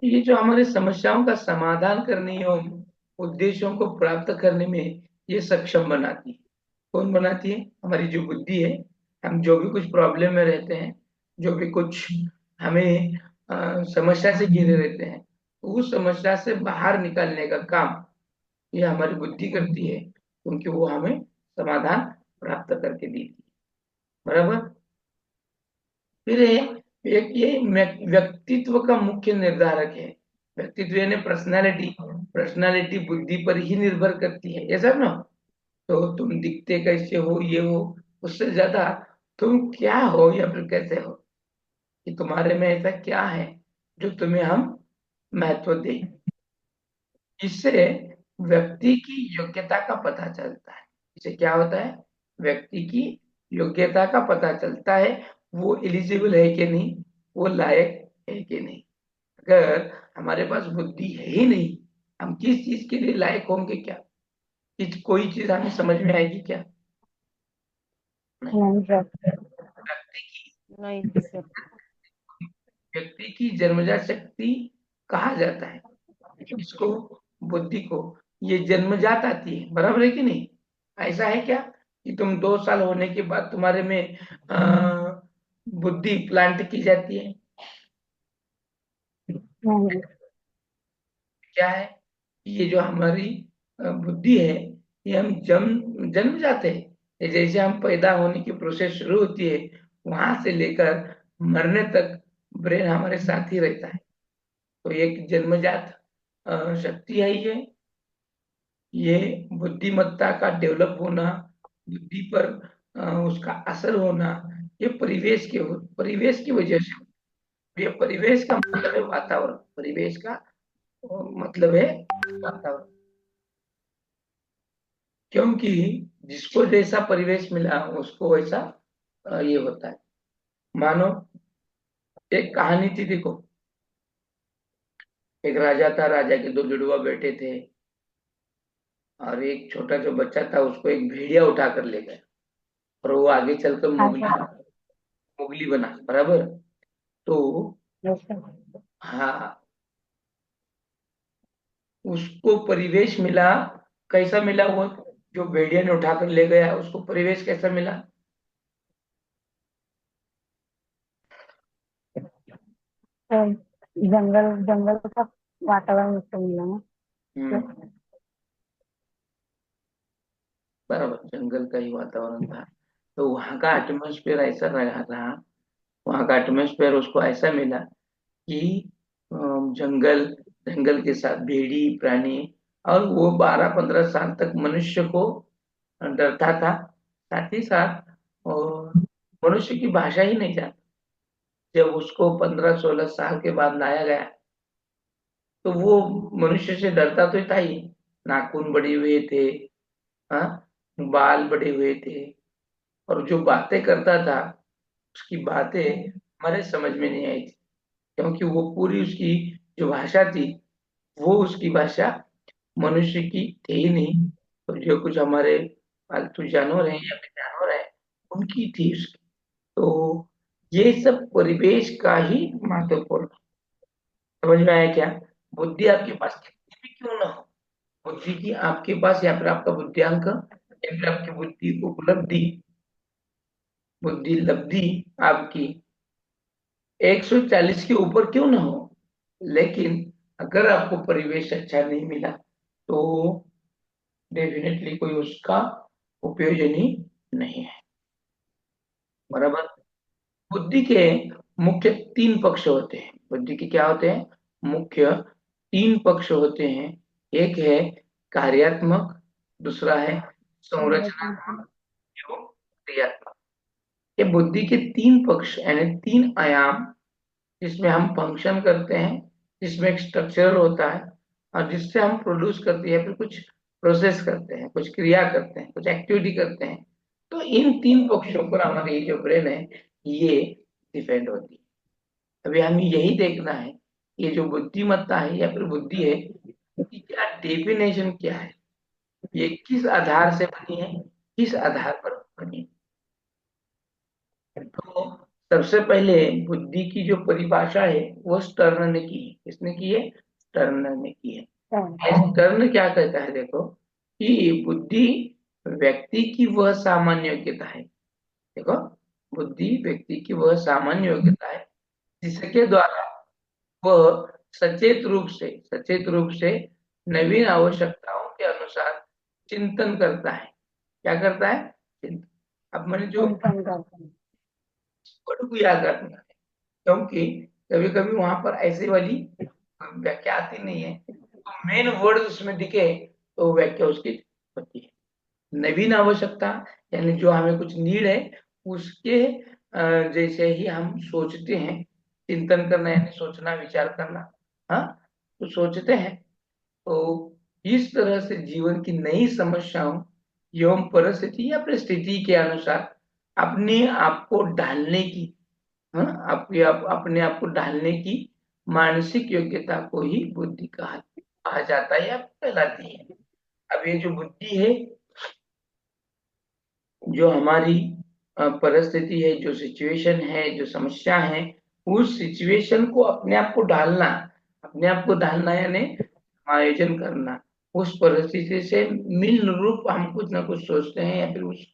ये जो हमारी समस्याओं का समाधान करने एवं उद्देश्यों को प्राप्त करने में ये सक्षम बनाती है। कौन बनाती है? हमारी जो बुद्धि है। हम जो भी कुछ प्रॉब्लम में रहते हैं, जो भी कुछ हमें समस्या से घिरे रहते हैं, तो उस समस्या से बाहर निकालने का काम ये हमारी बुद्धि करती है, क्योंकि वो हमें समाधान प्राप्त करके देती है। बराबर। फिर एक ये व्यक्तित्व का मुख्य निर्धारक है। व्यक्तित्व यानी पर्सनालिटी। पर्सनालिटी बुद्धि पर ही निर्भर करती है, ऐसा ना? तो तुम दिखते कैसे हो, ये हो, उससे ज्यादा तुम क्या हो या फिर कैसे हो, कि तुम्हारे में ऐसा क्या है जो तुम्हें हम महत्व दें। इससे व्यक्ति की योग्यता का पता चलता है। इससे क्या होता है? व्यक्ति की योग्यता का पता चलता है। वो एलिजिबल है कि नहीं, वो लायक है कि नहीं। अगर हमारे पास बुद्धि है ही नहीं, हम किस चीज के लिए लायक होंगे क्या? कि कोई चीज हमें समझ में आएगी क्या? नहीं। नहीं सर। व्यक्ति की नहीं सर। व्यक्ति की जन्मजात शक्ति कहा जाता है इसको, बुद्धि को। ये जन्मजात आती है, बराबर है कि नहीं? ऐसा है क्या कि तुम 2 साल होने के बाद तुम्हारे में बुद्धि प्लांट की जाती है? नहीं। क्या है? ये जो हमारी बुद्धि है, ये हम जन्म जन्म जाते हैं। ये जैसे हम पैदा होने की प्रोसेस शुरू होती है, वहां से लेकर मरने तक ब्रेन हमारे साथ ही रहता है। तो एक जन्मजात शक्ति है ये ये बुद्धिमत्ता का डेवलप होना, बुद्धि पर उसका असर होना, ये परिवेश की वजह से होता है। ये परिवेश का मतलब है वातावरण। परिवेश का मतलब है वातावरण। क्योंकि जिसको जैसा परिवेश मिला उसको वैसा ये होता है। मानो एक कहानी थी, देखो। एक राजा था, राजा के दो जुड़वा बेटे थे, और एक छोटा जो बच्चा था उसको एक भेड़िया उठा कर ले गया, और वो आगे चलकर हाँ मुगली सर। मुगली बना। बराबर। तो यस सर। हाँ, उसको परिवेश मिला। कैसा मिला वो? जो भेड़िया ने उठाकर ले गया उसको परिवेश कैसा मिला? सर, जंगल जंगल का वातावरण उसको मिला ना। सर। हम्म। बराबर, जंगल का ही वातावरण था। तो वहां का एटमोस्फेयर ऐसा रहा। वहां का एटमोस्फेयर उसको ऐसा मिला कि जंगल, जंगल के साथ भेड़ी प्राणी, और वो 12-15 साल तक मनुष्य को डरता था। साथ ही साथ और मनुष्य की भाषा ही नहीं जानता। जब उसको 15-16 साल के बाद लाया गया, तो वो मनुष्य से डरता तो था ही। नाखून बड़े हुए थे, हाँ, बाल बड़े हुए थे, और जो बातें करता था उसकी बातें हमारे समझ में नहीं आई थी, क्योंकि वो पूरी उसकी जो भाषा थी वो उसकी भाषा मनुष्य की थी ही नहीं। तो जो कुछ हमारे पालतू जानवर हैं या फिर जानवर हैं, उनकी थी उसकी। तो ये सब परिवेश का ही महत्वपूर्ण। समझ में आया क्या? बुद्धि आपके पास कितनी भी क्यों ना हो, बुद्धि की आपके पास या फिर आपका बुद्धियांक या फिर आपकी बुद्धि उपलब्धि, बुद्धि लब्धि आपकी 140 के ऊपर क्यों ना हो, लेकिन अगर आपको परिवेश अच्छा नहीं मिला तो डेफिनेटली कोई उसका उपयोजन ही नहीं है। बराबर। बुद्धि के मुख्य 3 पक्ष होते हैं। बुद्धि के क्या होते हैं? मुख्य 3 पक्ष होते हैं। एक है कार्यात्मक, दूसरा है संरचनात्मक, एवं क्रियात्मक। ये बुद्धि के 3 पक्ष यानी 3 आयाम, जिसमें हम फंक्शन करते हैं, जिसमें एक स्ट्रक्चर होता है, और जिससे हम प्रोड्यूस करते हैं, फिर कुछ प्रोसेस करते हैं, कुछ क्रिया करते हैं, कुछ एक्टिविटी करते हैं। तो इन 3 पक्षों पर हमारी जो ब्रेन है ये डिपेंड होती है। अभी हमें यही देखना है, ये जो बुद्धिमत्ता है या फिर बुद्धि है, इसकी क्या डेफिनेशन क्या है, ये किस आधार से बनी है, किस आधार पर बनी है। तो सबसे पहले बुद्धि की जो परिभाषा है वो स्टर्न ने की है। किसने की है? स्टर्न ने की है। स्टर्न क्या कहता है देखो, कि बुद्धि व्यक्ति की वह सामान्य योग्यता है। देखो, बुद्धि व्यक्ति की वह सामान्य योग्यता है जिसके द्वारा वह सचेत रूप से नवीन आवश्यकताओं के अनुसार चिंतन करता है। क्या करता है? चिंतन। अब मैंने जो चिंतन करते हैं। वर्ड को याद रखना है, क्योंकि कभी कभी वहां पर ऐसी वाली व्याख्या आती नहीं है, तो मेन वर्ड उसमें दिखे तो व्याख्या उसकी होती है। नवीन आवश्यकता यानी जो हमें कुछ नीड है, उसके जैसे ही हम सोचते हैं। चिंतन करना यानी सोचना, विचार करना। हाँ, तो सोचते हैं, तो इस तरह से जीवन की नई समस्याओं एवं परिस्थिति या परिस्थिति के अनुसार अपने आप को ढालने की, हाँ, अपने आप को ढालने की मानसिक योग्यता को ही बुद्धि कहा जाता है या कहलाती है। अब ये जो बुद्धि है, जो हमारी परिस्थिति है, जो सिचुएशन है, जो समस्या है, उस सिचुएशन को अपने आप को ढालना यानी आयोजन करना। उस परिस्थिति से मिल रूप हम कुछ ना कुछ सोचते हैं या फिर उस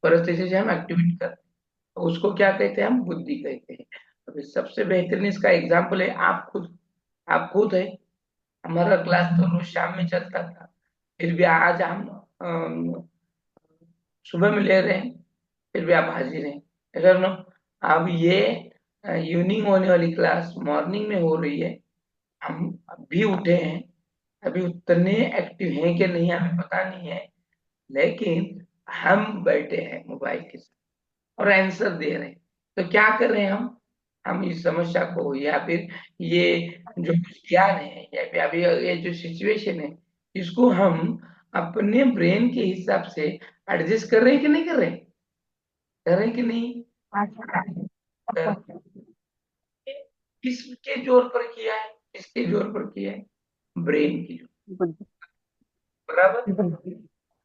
परिस्थिति से हम एक्टिविटी करते हैं, तो उसको क्या कहते हैं? हम बुद्धि कहते हैं। अभी सबसे बेहतरीन इसका एग्जाम्पल है आप खुद है। हमारा क्लास तो रोज शाम में चलता था, फिर भी आज हम सुबह में ले रहे हैं, फिर भी आप हाजिर हैं। अगर ना, अब ये इवनिंग होने वाली क्लास मॉर्निंग में हो रही है, हम अभी उठे हैं, अभी उतने एक्टिव हैं कि नहीं हमें पता नहीं है, लेकिन हम बैठे हैं मोबाइल के साथ और आंसर दे रहे हैं। तो क्या कर रहे हैं हम इस समस्या को या फिर ये जो कुछ ज्ञान है या फिर अभी ये जो सिचुएशन है, इसको हम अपने ब्रेन के हिसाब से एडजस्ट कर रहे हैं कि नहीं कर रहे हैं? कर रहे हैं कि नहीं? अच्छा। कर, किसके जोर पर किया है? किसके जोर पर किया है? ब्रेन की जोर। बुद्धि। बराबर। बुद्धि।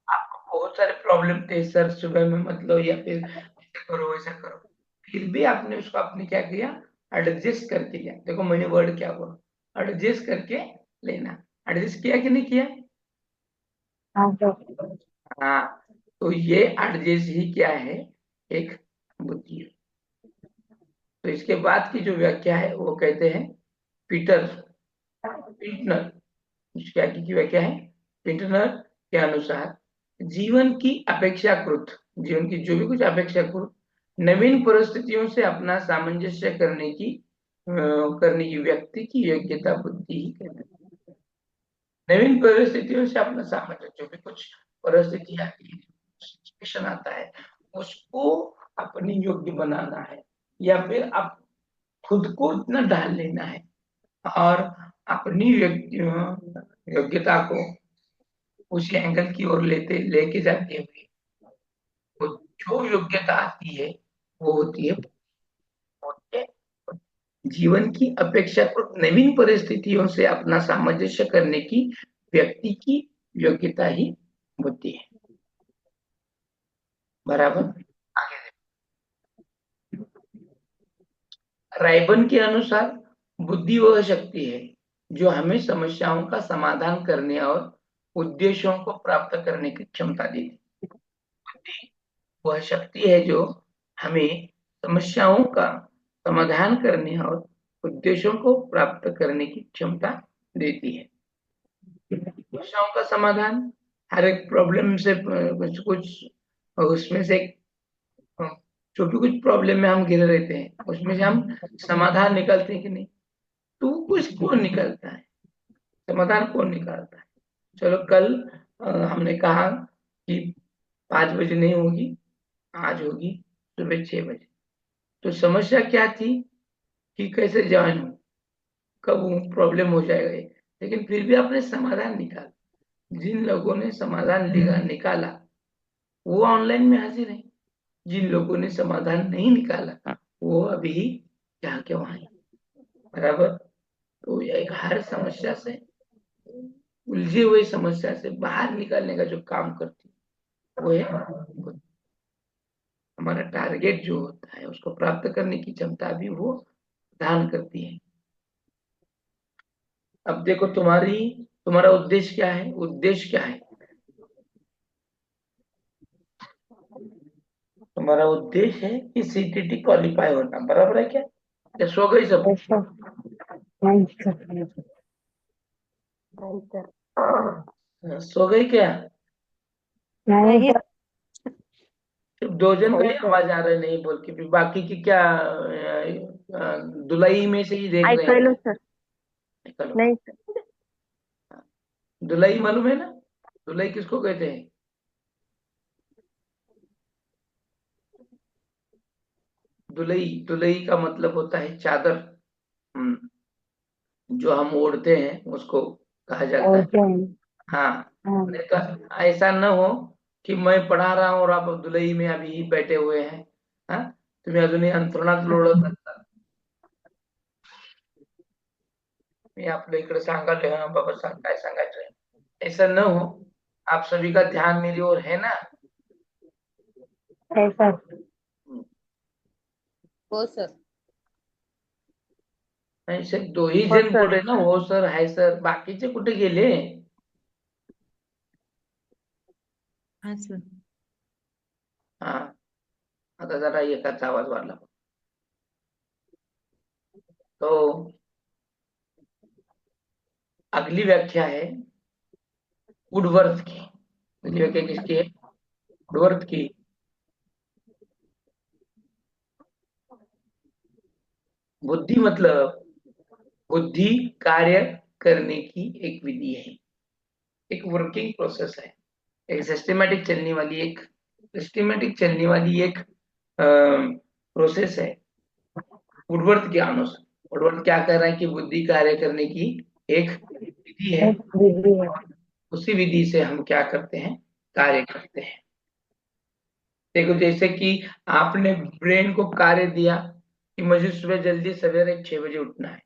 आपको बहुत सारे प्रॉब्लम थे सर, सुबह में मत लो या फिर ऐसा करो वैसा करो, फिर भी आपने उसको आपने क्या किया? एडजस्ट करके लिया। देखो मैंने वर्ड क्या बोला, एडजस्ट करके लेना। एडजस्ट किया कि नहीं किया? हाँ तो हाँ, तो ये एडजस्ट ही क्या है? एक बुद्धि है। तो इसके बाद की जो व्याख्या है वो कहते हैं पीटर पिंटनर। इसकी आगे की व्याख्या है पिंटनर के अनुसार, जीवन की अपेक्षाकृत जीवन की जो भी कुछ अपेक्षाकृत नवीन परिस्थितियों से अपना सामंजस्य करने की व्यक्ति की योग्यता बुद्धि ही कहते हैं। नवीन परिस्थितियों से अपना सामंजस्य, जो भी कुछ परिस्थिति आती है, सिचुएशन आता है, उसको अपनी योग्य बनाना है या फिर आप खुद को इतना ढाल लेना है और अपनी योग्यता को उसी एंगल की ओर लेके जाते हुए वो जो योग्यता आती है वो होती है जीवन की अपेक्षाकृत नवीन परिस्थितियों से अपना सामंजस्य करने की व्यक्ति की योग्यता ही बुद्धि है। बराबर। आगे रायबन के अनुसार, बुद्धि वह शक्ति है जो हमें समस्याओं का समाधान करने और उद्देश्यों को प्राप्त करने की क्षमता देती है। बुद्धि वह शक्ति है जो हमें समस्याओं का समाधान करने और उद्देश्यों को प्राप्त करने की क्षमता देती है। समस्याओं का समाधान, हर एक प्रॉब्लम से कुछ कुछ उसमें से अ, जो भी कुछ प्रॉब्लम में हम घिरे रहते हैं उसमें से हम समाधान निकालते हैं कि नहीं? तो कुछ कौन निकालता है? समाधान कौन निकालता है? चलो कल हमने कहा कि 5 बजे नहीं होगी, आज होगी सुबह 6 बजे। तो समस्या क्या थी कि कैसे ज्वाइन हो, कब प्रॉब्लम हो जाएगा ये। लेकिन फिर भी आपने समाधान निकाला। जिन लोगों ने समाधान निकाला वो ऑनलाइन में हाजिर है, जिन लोगों ने समाधान नहीं निकाला वो अभी यहाँ के वहां है। बराबर। तो ये एक हर समस्या से, उलझी हुई समस्या से बाहर निकालने का जो काम करती है वो है बुद्धि। हमारा टारगेट जो होता है उसको प्राप्त करने की क्षमता भी वो प्रदान करती है। अब देखो तुम्हारा उद्देश्य क्या है, उद्देश्य क्या है? तुम्हारा उद्देश्य है कि सीटीटी क्वालिफाई होना, बराबर है क्या? या सो गई सब? Yes sir. नहीं सर। नहीं सर। सो गई क्या? नहीं नहीं सर। सिर्फ दो जन का नहीं ही सर। आवाज आ रहा है नहीं बोल के, फिर बाकी की क्या दुलाई में से ही देख रहे हैं? ऐकलं सर. चलो, नहीं सर. दुलाई मालूम है ना? दुलाई किसको कहते हैं? दुलई, दुलई का मतलब होता है चादर। हम्म, जो हम ओढ़ते हैं उसको कहा जाता है। ओके। हाँ। हाँ। नहीं तो ऐसा न हो कि मैं पढ़ा रहा हूँ और आप दुलई में अभी ही बैठे हुए हैं। हाँ, तुम्ही अजूनही अंथरुणात लोळत असता, मी आपल्या इकडे सांगायला, हाँ बाबा सांग काय सांगायचं है, ऐसा न हो। आप सभी का ध्यान मेरी ओर है ना? है सर। हो सर. नाही, सिर्फ दो ही हो जण सर. बोले ना हो सर हाय सर, बाकीचे कुठे गेले? हा सर. हाँ, आता जरा एकाचा आवाज वाढला तो। अगली व्याख्या है वुडवर्थ की। अगली व्याख्या किसकी है? वुडवर्थ की। बुद्धि मतलब बुद्धि कार्य करने की एक विधि है, एक वर्किंग प्रोसेस है, एक सिस्टेमेटिक चलने वाली एक प्रोसेस है। वुडवर्थ के अनुसार, वुडवर्थ क्या कह रहा है कि बुद्धि कार्य करने की एक विधि है, एक डिग्री है। और उसी विधि से हम क्या करते हैं, कार्य करते हैं। देखो, जैसे कि आपने ब्रेन को कार्य दिया कि मुझे सुबह जल्दी सवेरे 6 बजे उठना है,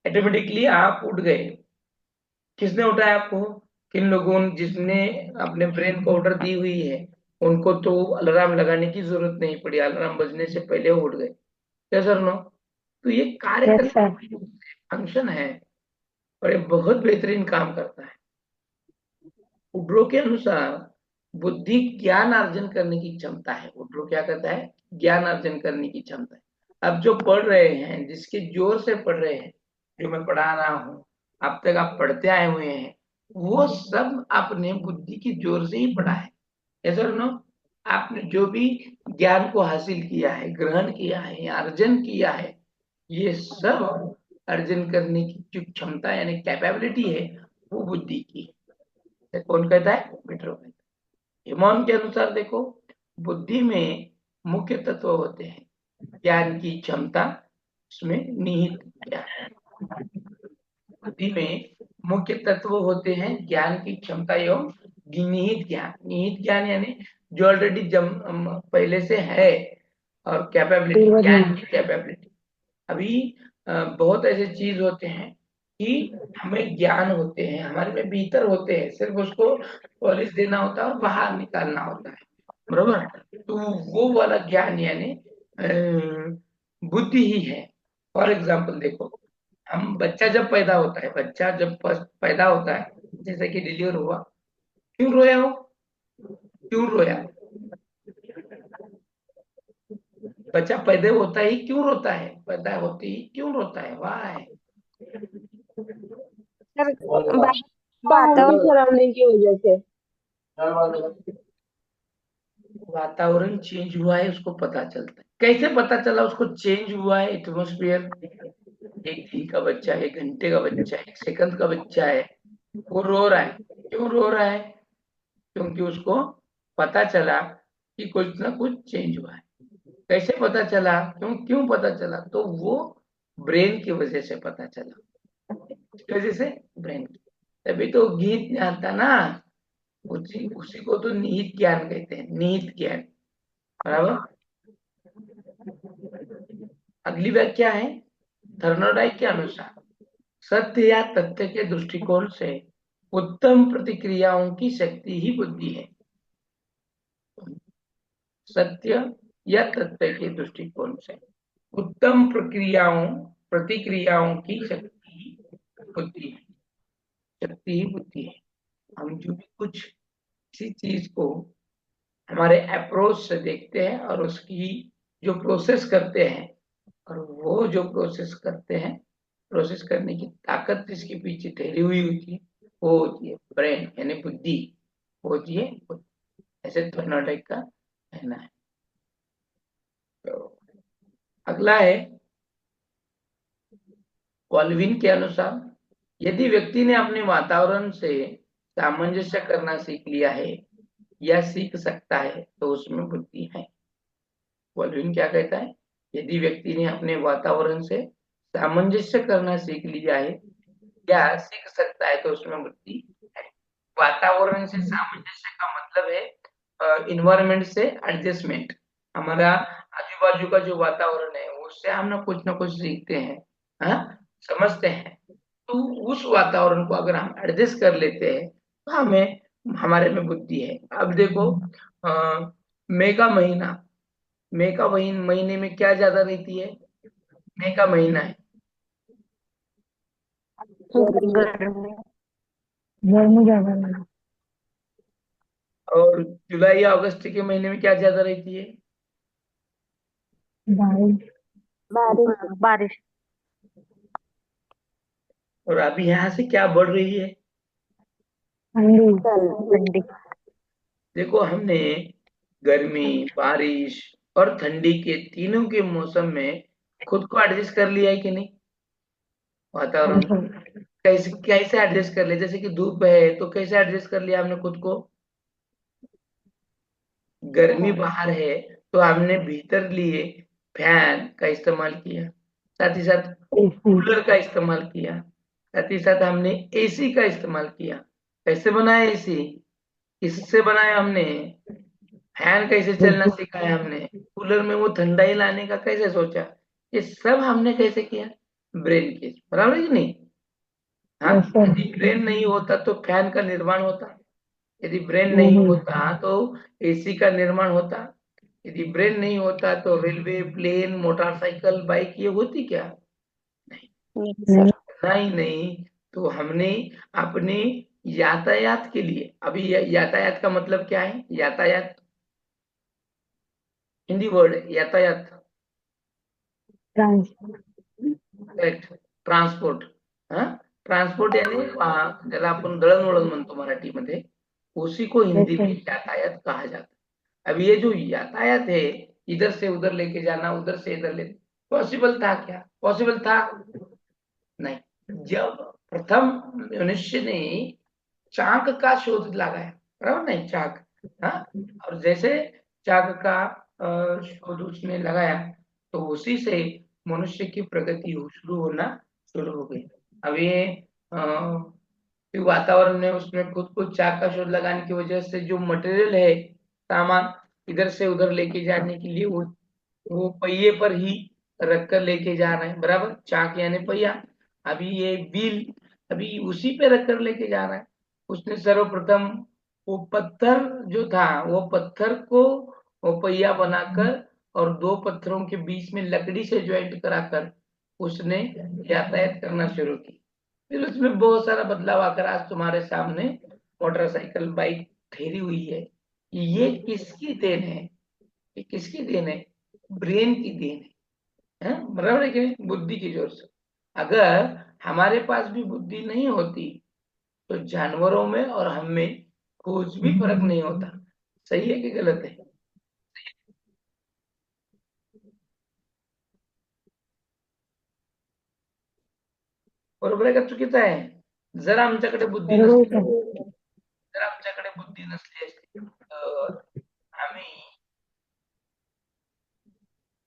ऑटोमेटिकली आप उठ गए। किसने उठाया आपको? किन लोगों ने, जिसने अपने ब्रेन को ऑर्डर दी हुई है, उनको तो अलार्म लगाने की जरूरत नहीं पड़ी, अलार्म बजने से पहले वो उठ गए। क्या सर नो? तो ये कार्य यस करने सर। का फंक्शन है, और ये बहुत बेहतरीन काम करता है। उड्रो के अनुसार बुद्धि ज्ञान अर्जन करने की क्षमता है। उड्रो क्या कहता है? ज्ञान अर्जन करने की क्षमता है। अब जो पढ़ रहे हैं, जिसके जोर से पढ़ रहे हैं, जो मैं पढ़ा रहा हूँ, अब तक आप पढ़ते आए हुए हैं, वो सब आपने बुद्धि की जोर से ही पढ़ा है। ऐसा नो, आपने जो भी ज्ञान को हासिल किया है, ग्रहण किया है या अर्जन किया है, ये सब अर्जन करने की जो क्षमता यानी कैपेबिलिटी है, वो बुद्धि की है। ये कौन कहता है? विट्रो कहता है। हिमोन के अनुसार देखो, बुद्धि में मुख्य तत्व होते हैं ज्ञान की क्षमता, उसमें निहित ज्ञान। बुद्धि में मुख्य तत्व होते हैं ज्ञान की क्षमता एवं निहित ज्ञान। निहित ज्ञान यानी जो ऑलरेडी पहले से है, और कैपेबिलिटी, पूर्व ज्ञान में। की कैपेबिलिटी। अभी बहुत ऐसे चीज होते हैं कि हमें ज्ञान होते हैं, हमारे में भीतर होते हैं, सिर्फ उसको पॉलिश देना होता है और बाहर निकालना होता है, बरोबर? तो वो वाला ज्ञान यानी बुद्धि ही है। फॉर एग्जाम्पल देखो, हम बच्चा जब पैदा होता है, बच्चा जब पैदा होता है, जैसे कि डिलीवर हुआ, क्यों रोया हो? क्यों रोया? बच्चा पैदा होता ही क्यों रोता है? पैदा होते ही क्यों रोता है? वाह। सर वातावरण सराउंडिंग की वजह से. वातावरण चेंज हुआ है उसको पता चलता है। कैसे पता चला उसको चेंज हुआ है एटमोस्फियर? एक दिन का बच्चा, 1 घंटे का बच्चा, 1 सेकंड का बच्चा है, वो रो रहा है। क्यों रो रहा है? क्योंकि उसको पता चला कि कुछ ना कुछ चेंज हुआ है। कैसे पता चला? क्यों क्यों पता चला? तो वो ब्रेन की वजह से पता चला। किस वजह से? ब्रेन की। तभी तो गीत आता ना, उसी उसी को तो निहित ज्ञान कहते हैं, निहित ज्ञान, बराबर। अगली व्याख्या है थर्नोडाइक के अनुसार, सत्य या तथ्य के दृष्टिकोण से उत्तम प्रतिक्रियाओं की शक्ति ही बुद्धि है। सत्य या तथ्य के दृष्टिकोण से। उत्तम प्रतिक्रियाओं की शक्ति बुद्धि है, शक्ति ही बुद्धि है। हम जो भी कुछ किसी चीज को हमारे अप्रोच से देखते हैं और उसकी जो प्रोसेस करते हैं, और वो जो प्रोसेस करने की ताकत जिसके पीछे ठहरी हुई होती है, वो होती है ब्रेन, यानी बुद्धि, वो होती है बुद्धि। ऐसे थॉर्नडाइक का कहना है। तो अगला है कॉल्विन के अनुसार, यदि व्यक्ति ने अपने वातावरण से सामंजस्य करना सीख लिया है या सीख सकता है तो उसमें बुद्धि है। कॉल्विन क्या कहता है, यदि व्यक्ति ने अपने वातावरण से सामंजस्य करना सीख लिया है या सीख सकता है तो उसमें बुद्धि है। वातावरण से सामंजस्य का मतलब है इन्वायरमेंट से एडजस्टमेंट। हमारा आजू बाजू का जो वातावरण है उससे हम ना कुछ सीखते हैं, हाँ, समझते हैं। तो उस वातावरण को अगर हम एडजस्ट कर लेते हैं तो हमें हमारे में बुद्धि है। अब देखो मई का महीना, महीने में क्या ज्यादा रहती है, मई का महीना है। गर्मी। गर्मी, गर्मी ज्यादा लगा। और जुलाई या अगस्त के महीने में क्या ज्यादा रहती है, बारिश, बारिश। बारिश, और अभी यहाँ से क्या बढ़ रही है। ठंडी, सर्दी। ठंडी। देखो हमने गर्मी, बारिश और ठंडी के तीनों के मौसम में खुद को एडजस्ट कर लिया है कि नहीं, वातावरण को। बिल्कुल। कैसे कैसे एडजस्ट कर लिया, जैसे कि धूप है तो कैसे एडजस्ट कर लिया हमने खुद को। गर्मी बाहर है तो हमने भीतर लिए फैन का इस्तेमाल किया, साथ ही साथ एसी, कूलर का इस्तेमाल किया, साथ ही साथ हमने एसी का इस्तेमाल किया। कैसे बनाया एसी, किससे बनाया हमने, फैन कैसे चलना बिल्कुल। सिखाया हमने, कूलर में वो ठंडाई लाने का कैसे सोचा, ये सब हमने कैसे किया, ब्रेन के, बराबर है कि नहीं। हाँ, ऐसे यदि ब्रेन नहीं होता तो फैन का निर्माण होता, यदि ब्रेन नहीं नहीं। होता तो एसी का निर्माण होता, यदि ब्रेन नहीं होता तो रेलवे, प्लेन, मोटरसाइकिल, बाइक ये होती क्या, नहीं नहीं। सर। नहीं नहीं। तो हमने अपने यातायात के लिए, अभी यातायात का मतलब क्या है, यातायात हिंदी वर्ड है यातायात, ट्रांस, करेक्ट, ट्रान्सपोर्ट। हाँ, ट्रान्सपोर्ट यानी ज्याला आपण दळणवळण म्हणतो मराठीमध्ये, उसी को हिंदी ऐसे में यातायात कहा जाता है। अब ये जो यातायात है, इधर से उधर लेके जाना, उधर से इधर ले, पॉसिबल था क्या, पॉसिबल था नहीं। जब प्रथम मनुष्य ने चाक का शोध लगाया, बराबर नहीं, चाक, हाँ, और जैसे चाक का शोध उसने लगाया तो उसी से मनुष्य की प्रगति शुरू होना शुरू हो गई। अब ये फिर वातावरण में उसमें खुद को चाक का शोध लगाने की वजह से जो मटेरियल है, सामान इधर से उधर लेके जाने के लिए वो पहिए पर ही रख कर लेके जा रहे हैं, बराबर, चाक यानी पहिया। अभी ये व्हील अभी उसी पे रख कर लेके जा रहा है। उसने सर्वप्रथम वो पत्थर जो था, वो पत्थर को वो पहिया बनाकर और दो पत्थरों के बीच में लकड़ी से ज्वाइंट कराकर उसने यातायात करना शुरू की। फिर उसमें बहुत सारा बदलाव आकर आज तुम्हारे सामने मोटरसाइकिल, बाइक ठहरी हुई है। ये किसकी देन है, ये किसकी देन है, ब्रेन की देन है, बराबर है कि नहीं, बुद्धि की जोर से। अगर हमारे पास भी बुद्धि नहीं होती तो जानवरों में और हम में कुछ भी फर्क नहीं होता। सही है कि गलत है। बरोबर आहे का चुकीचं आहे, जर आमच्याकडे बुद्धी बरोबर नसती, आहे. जर आमच्याकडे बुद्धी नसली असती तर आम्ही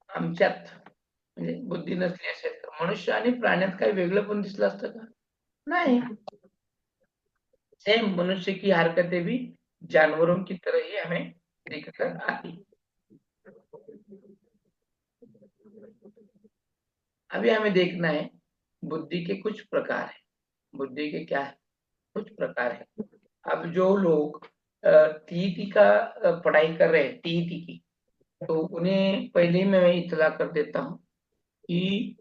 आमच्यात म्हणजे बुद्धी नसली असेल तर मनुष्य आणि प्राण्यात काही वेगळं पण दिसलं असतं का, नहीं। सेम मनुष्य की हरकतें भी जानवरों की तरह ही हमें दिख कर आती। अभी हमें देखना है बुद्धि के कुछ प्रकार है, बुद्धि के क्या है, कुछ प्रकार है। अब जो लोग टीईटी का पढ़ाई कर रहे हैं, टीईटी की, तो उन्हें पहले ही मैं इत्तला कर देता हूँ कि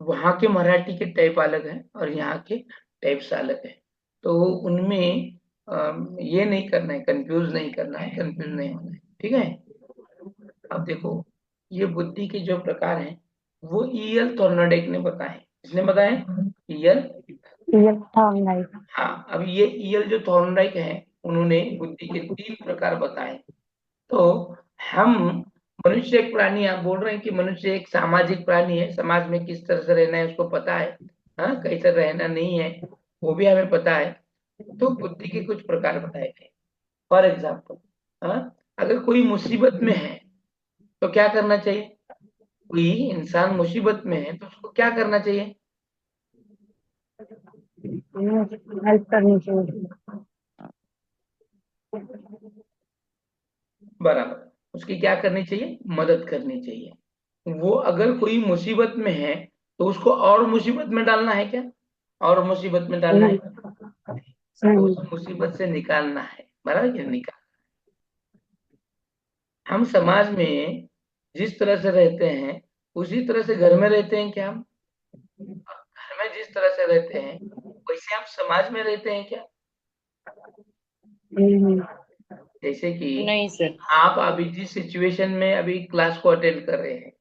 वहाँ के मराठी के टाइप अलग है और यहाँ के टाइप्स अलग है। तो उनमें ये नहीं करना है, कंफ्यूज नहीं करना है, कंफ्यूज नहीं होना है, ठीक है। अब देखो, ये बुद्धि के जो प्रकार हैं वो ईएल थॉर्नडाइक ने बताए। किसने बताए? ईएल। ये थॉर्नडाइक। हाँ, अब ये ईएल जो थॉर्नडाइक है, उन्होंने बुद्धि के 3 प्रकार बताए। तो हम मनुष्य एक प्राणी, आप बोल रहे हैं कि मनुष्य एक सामाजिक प्राणी है, समाज में किस तरह से रहना है उसको पता है, हाँ, कैसे रहना नहीं है वो भी हमें पता है। तो बुद्धि के कुछ प्रकार बताए गए। फॉर एग्जाम्पल, हाँ, अगर कोई मुसीबत में है तो क्या करना चाहिए? कोई इंसान मुसीबत में है तो उसको क्या करना चाहिए? हेल्प करनी चाहिए। बराबर, उसकी क्या करनी चाहिए? मदद करनी चाहिए। वो अगर कोई मुसीबत में है तो उसको और मुसीबत में डालना है क्या? और मुसीबत में डालना है? नहीं। तो नहीं। उस मुसीबत से निकालना है, बराबर, ये निकाल। हम समाज में जिस तरह से रहते हैं उसी तरह से घर में रहते हैं क्या? हम घर में जिस तरह से रहते हैं वैसे हम समाज में रहते हैं क्या? नहीं। जैसे कि नहीं सर। आप अभी जिस सिचुएशन में अभी क्लास को अटेंड कर रहे हैं,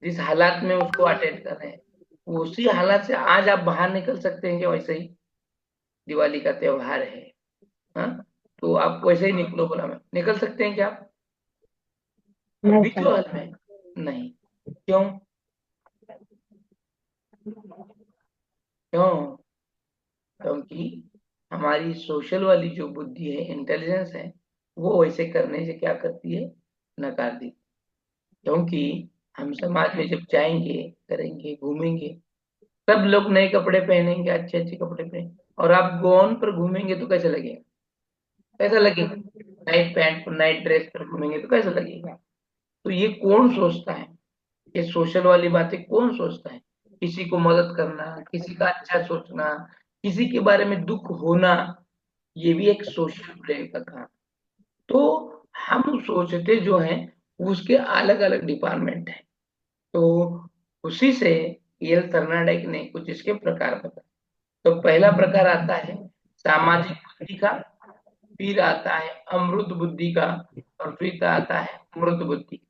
जिस हालात में उसको अटेंड कर रहे हैं, उसी हालात से आज आप बाहर निकल सकते हैं क्या? वैसे ही दिवाली का त्योहार है, हाँ, तो आप वैसे ही निकलो, बोला मैं, निकल सकते हैं क्या आप नहीं अभी सर। जो हाल में? नहीं। क्यों? क्यों? क्योंकि हमारी सोशल वाली जो बुद्धि है, इंटेलिजेंस है, वो वैसे करने से क्या करती है? नकार देती। क्योंकि हम समाज में जब जाएंगे, करेंगे, घूमेंगे, सब लोग नए कपड़े पहनेंगे, अच्छे अच्छे कपड़े पहने, और आप गोन पर घूमेंगे तो कैसा लगेगा? कैसा लगेगा? नाइट पैंट पर, नाइट ड्रेस पर घूमेंगे तो कैसा लगेगा? तो ये कौन सोचता है? ये सोशल वाली बातें कौन सोचता है? किसी को मदद करना, किसी का अच्छा सोचना, किसी के बारे में दुख होना, ये भी एक सोशल ब्रेन का काम। तो हम सोचते जो हैं उसके अलग अलग डिपार्टमेंट है। तो उसी से एल थर्नाडाइक ने कुछ इसके प्रकार बताए। तो पहला प्रकार आता है सामाजिक बुद्धि का, फिर आता है अमृत बुद्धि का, और फिर आता है मृत बुद्धि।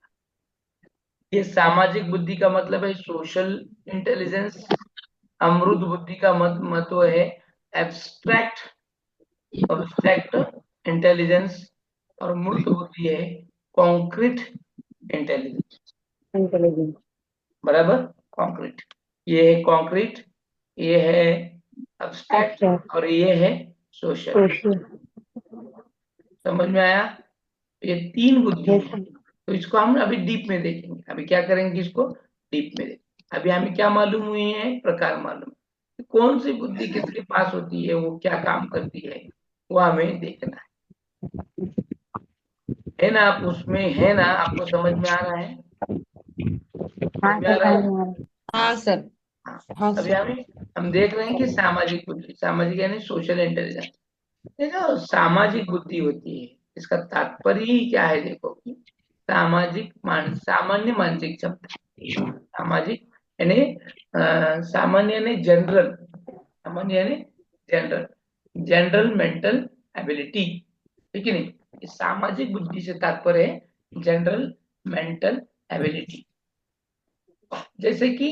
ये सामाजिक बुद्धि का मतलब है सोशल इंटेलिजेंस। अमृत बुद्धि का मतलब है एब्स्ट्रैक्ट एब्स्ट्रैक्ट इंटेलिजेंस। और मूर्त बुद्धि है कॉन्क्रीट इंटेलिजेंस। इंटेलिजेंस। बराबर, कॉन्क्रीट, ये है कॉन्क्रीट, ये है एब्स्ट्रैक्ट, अच्छा। और ये है सोशल। सोशल। समझ में आया? ये 3 बुद्धि ये है। सब। तो इसको हम अभी डीप में देखेंगे। अभी क्या करेंगे? इसको डीप में देखेंगे। अभी हमें क्या मालूम हुई है? प्रकार मालूम है। कौन सी बुद्धि किसके पास होती है, वो क्या काम करती है, वो हमें देखना है ना। आप उसमें है ना, आपको समझ में आ रहा है? समझ हाँ में आ सर, रहा समझ है? में आ रहा हाँ सर। हाँ। हाँ अभी सर। हम देख रहे हैं कि सामाजिक बुद्धि, सामाजिक यानी सोशल इंटेलिजेंस। ये जो सामाजिक बुद्धि होती है, इसका तात्पर्य ही क्या है? देखो कि सामाजिक सामान्य मानसिक क्षमता। सामाजिक यानी सामान्य यानी जनरल, सामान्य यानी जनरल, जनरल मेंटल एबिलिटी, ठीक है नहीं? इस सामाजिक बुद्धि से तात्पर्य है जनरल मेंटल एबिलिटी। जैसे कि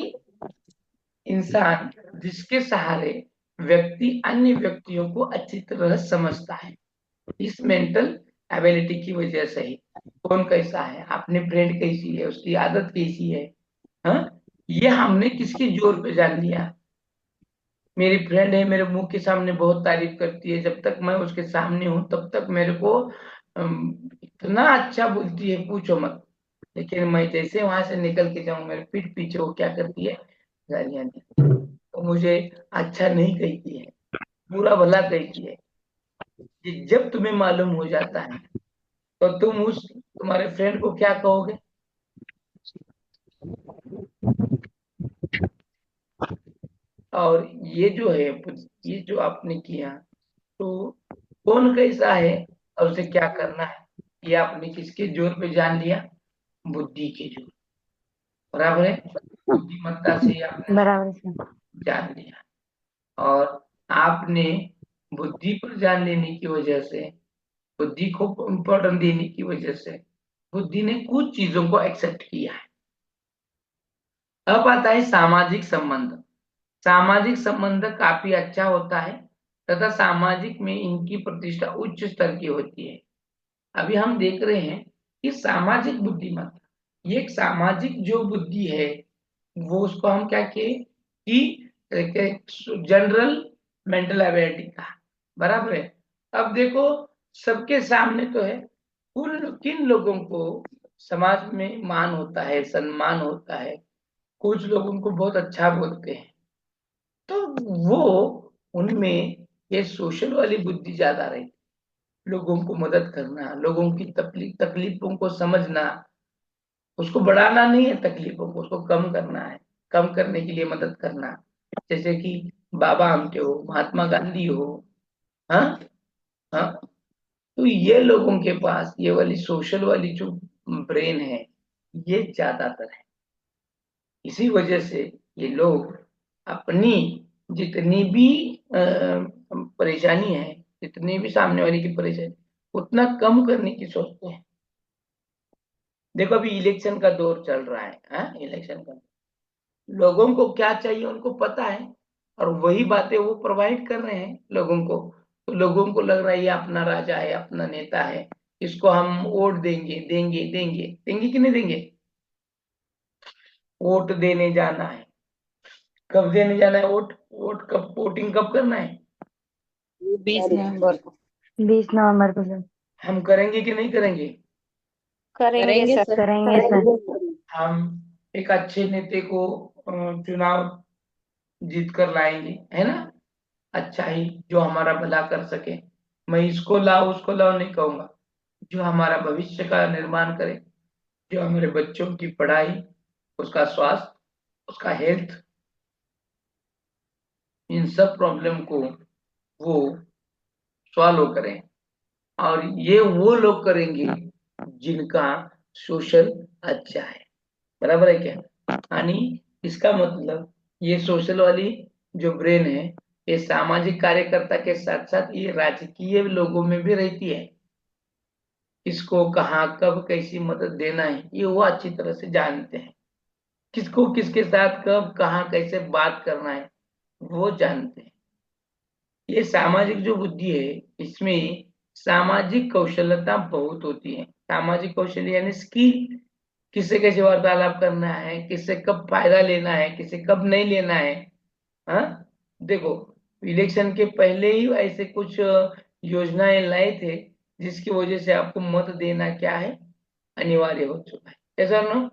इंसान जिसके सहारे व्यक्ति अन्य व्यक्तियों को अच्छी तरह समझता है, इस मेंटल एबिलिटी की वजह से ही कौन कैसा है, अपनी फ्रेंड कैसी है, उसकी आदत कैसी है, हाँ, ये हमने किसके जोर पे जान लिया? मेरी फ्रेंड है, मेरे मुंह के सामने बहुत तारीफ करती है, जब तक मैं उसके सामने हूं तब तक मेरे को इतना अच्छा बोलती है, पूछो मत। लेकिन मैं जैसे वहां से निकल के जाऊं, मेरे पीठ पीछे वो क्या करती है? गालियां देती है। तो मुझे अच्छा नहीं कहती है, बुरा भला कहती है। ये जब तुम्हें मालूम हो जाता है तो तुम उस तुम्हारे फ्रेंड को क्या कहोगे? और ये जो है, ये जो आपने किया, तो कौन कैसा है और उसे क्या करना है, ये आपने किसके जोर पे जान लिया? बुद्धि के जो, बराबर है। बुद्धिमत्ता से आपने बराबर से। जान लिया, और आपने बुद्धि पर जान लेने की वजह से, बुद्धि को इम्पोर्टेंस देने की वजह से बुद्धि ने कुछ चीजों को एक्सेप्ट किया है। अब आता है सामाजिक संबंध। सामाजिक संबंध काफी अच्छा होता है तथा सामाजिक में इनकी प्रतिष्ठा उच्च स्तर की होती है। अभी हम देख रहे हैं कि सामाजिक बुद्धिमत्ता, ये एक सामाजिक जो बुद्धि है, वो उसको हम क्या किए कि जनरल मेंटल एबिलिटी का, बराबर है। अब देखो, सबके सामने तो है, उन किन लोगों को समाज में मान होता है, सम्मान होता है, कुछ लोग उनको बहुत अच्छा बोलते हैं, तो वो उनमें ये सोशल वाली बुद्धि ज्यादा रहती, लोगों को मदद करना, लोगों की तकलीफों को समझना, उसको बढ़ाना नहीं है, तकलीफों को उसको कम करना है, कम करने के लिए मदद करना। जैसे कि बाबा आमटे हो, महात्मा गांधी हो, हाँ, हाँ। तो ये लोगों के पास ये वाली सोशल वाली जो ब्रेन है, ये ज्यादातर है। इसी वजह से ये लोग अपनी जितनी भी परेशानी है, जितनी भी सामने वाले की परेशानी, उतना कम करने की सोचते हैं। देखो अभी इलेक्शन का दौर चल रहा है, हाँ? इलेक्शन का, लोगों को क्या चाहिए उनको पता है, और वही बातें वो प्रोवाइड कर रहे हैं लोगों को। तो लोगों को लग रहा है ये अपना राजा है, अपना नेता है, इसको हम वोट देंगे देंगे देंगे देंगे कि नहीं देंगे। वोट देने जाना है, कब देने जाना है वोट, वोट कब, वोटिंग कब करना है, 20 नवंबर को। 20 नवंबर को सर। हम करेंगे कि नहीं करेंगे। करेंगे सर। करेंगे सर। हम एक अच्छे नेता को चुनाव जीत कर लाएंगे, है ना, अच्छा ही, जो हमारा भला कर सके। मैं इसको लाओ उसको लाओ नहीं कहूंगा, जो हमारा भविष्य का निर्माण करे, जो हमारे बच्चों की पढ़ाई, उसका स्वास्थ्य, उसका हेल्थ, इन सब प्रॉब्लम को वो सॉल्व करें। और ये वो लोग करेंगे जिनका सोशल अच्छा है, बराबर है क्या। यानी इसका मतलब ये सोशल वाली जो ब्रेन है, ये सामाजिक कार्यकर्ता के साथ साथ ये राजकीय लोगों में भी रहती है। किसको कहाँ कब कैसी मदद देना है, ये वो अच्छी तरह से जानते हैं। किसको किसके साथ कब कहाँ कैसे बात करना है, वो जानते हैं। ये सामाजिक जो बुद्धि है, इसमें सामाजिक कौशलता बहुत होती है। सामाजिक कौशल यानी स्किल, किससे कैसे वार्तालाप करना है, किससे कब फायदा लेना है, किससे कब नहीं लेना है। हाँ, देखो, इलेक्शन के पहले ही ऐसे कुछ योजनाएं लाए थे, जिसकी वजह से आपको मत देना क्या है, अनिवार्य हो चुका है। ऐसा ना,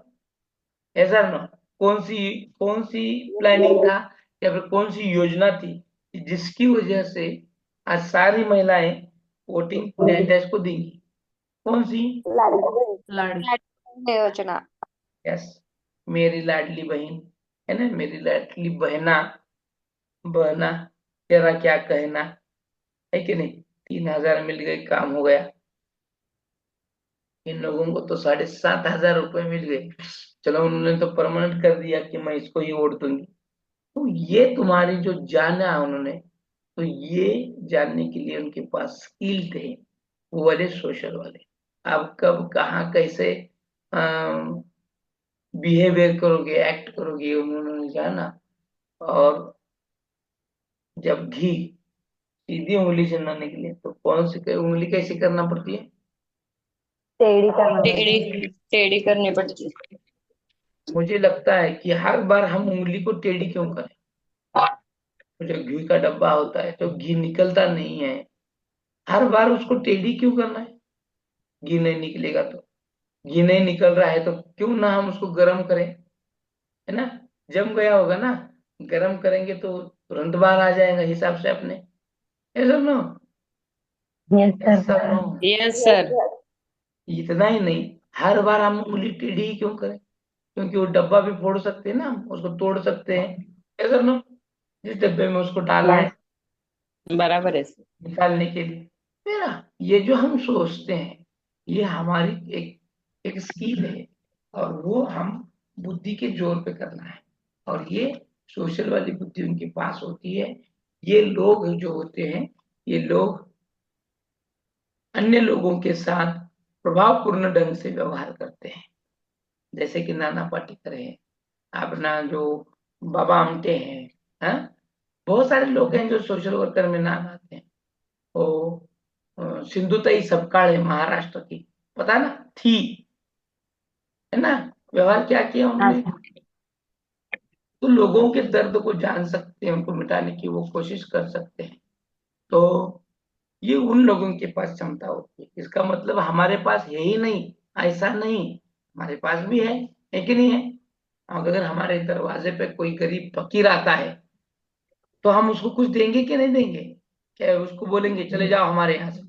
ऐसा ना, कौन सी, कौन सी प्लानिंग था, या फिर कौन सी योजना थी जिसकी वजह से आज सारी महिलाएं वोटिंग देश को देंगी, कौन सी। लाडली योजना। यस, मेरी लाडली बहन, है ना, मेरी लाडली बहना, बहना, तेरा क्या कहना, है कि नहीं। 3,000 मिल गए, काम हो गया। इन लोगों को तो 7,500 रुपए मिल गए, चलो उन्होंने तो परमानेंट कर दिया कि मैं इसको ही वोट दूंगी। तो ये तुम्हारी जो जाना है उन्होंने, तो ये जानने के लिए उनके पास स्किल थे, वो वाले सोशल वाले। अब कब कहाँ कैसे बिहेवियर करोगे, एक्ट करोगे, उन्होंने जाना। और जब घी सीधी उंगली चलाने के लिए तो कौन सी उंगली कैसे करना पड़ती है। टेढ़ी करना टेढ़ी पड़ता है। टेढ़ी करनी पड़ती है। मुझे लगता है कि हर बार हम उंगली को टेढ़ी क्यों करें। तो जो घी का डब्बा होता है तो घी निकलता नहीं है, हर बार उसको टेढ़ी क्यों करना है। घी नहीं निकलेगा तो, घी नहीं निकल रहा है तो क्यों ना हम उसको गर्म करें, है ना। जम गया होगा ना, गर्म करेंगे तो तुरंत बाहर आ जाएगा हिसाब से अपने। ऐसा नो, यस सर। ऐसा नो। Yes sir. इतना ही नहीं, हर बार हम उंगली टेढ़ी ही क्यों करें, क्योंकि वो डब्बा भी फोड़ सकते हैं ना, हम उसको तोड़ सकते हैं। ऐसा नो, जिस डब्बे में उसको डाला है यस। बराबर है सर। निकालने के लिए, मेरा ये जो हम सोचते हैं, ये हमारी एक एक स्किल है, और वो हम बुद्धि के जोर पे करना है। और ये सोशल वाली बुद्धि उनके पास होती है। ये लोग जो होते हैं, ये लोग अन्य लोगों के साथ प्रभावपूर्ण ढंग से व्यवहार करते हैं। जैसे कि नाना पाटेकर है, अपना जो बाबा आमटे हैं, हाँ? बहुत सारे लोग हैं जो सोशल वर्कर में नाम आते हैं। वो सिंधुताई सपकाळ है महाराष्ट्र की, पता ना, थी, है ना? व्यवहार क्या किया हाँ उन्होंने? सर। तो लोगों के दर्द को जान सकते हैं, उनको मिटाने की वो कोशिश कर सकते हैं। तो ये उन लोगों के पास क्षमता होती है। इसका मतलब हमारे पास है ही नहीं, ऐसा नहीं, हमारे पास भी है कि नहीं है? अगर हमारे दरवाजे पे कोई गरीब फकीर आता है तो हम उसको कुछ देंगे कि नहीं देंगे? क्या उसको बोलेंगे चले जाओ हमारे यहाँ से?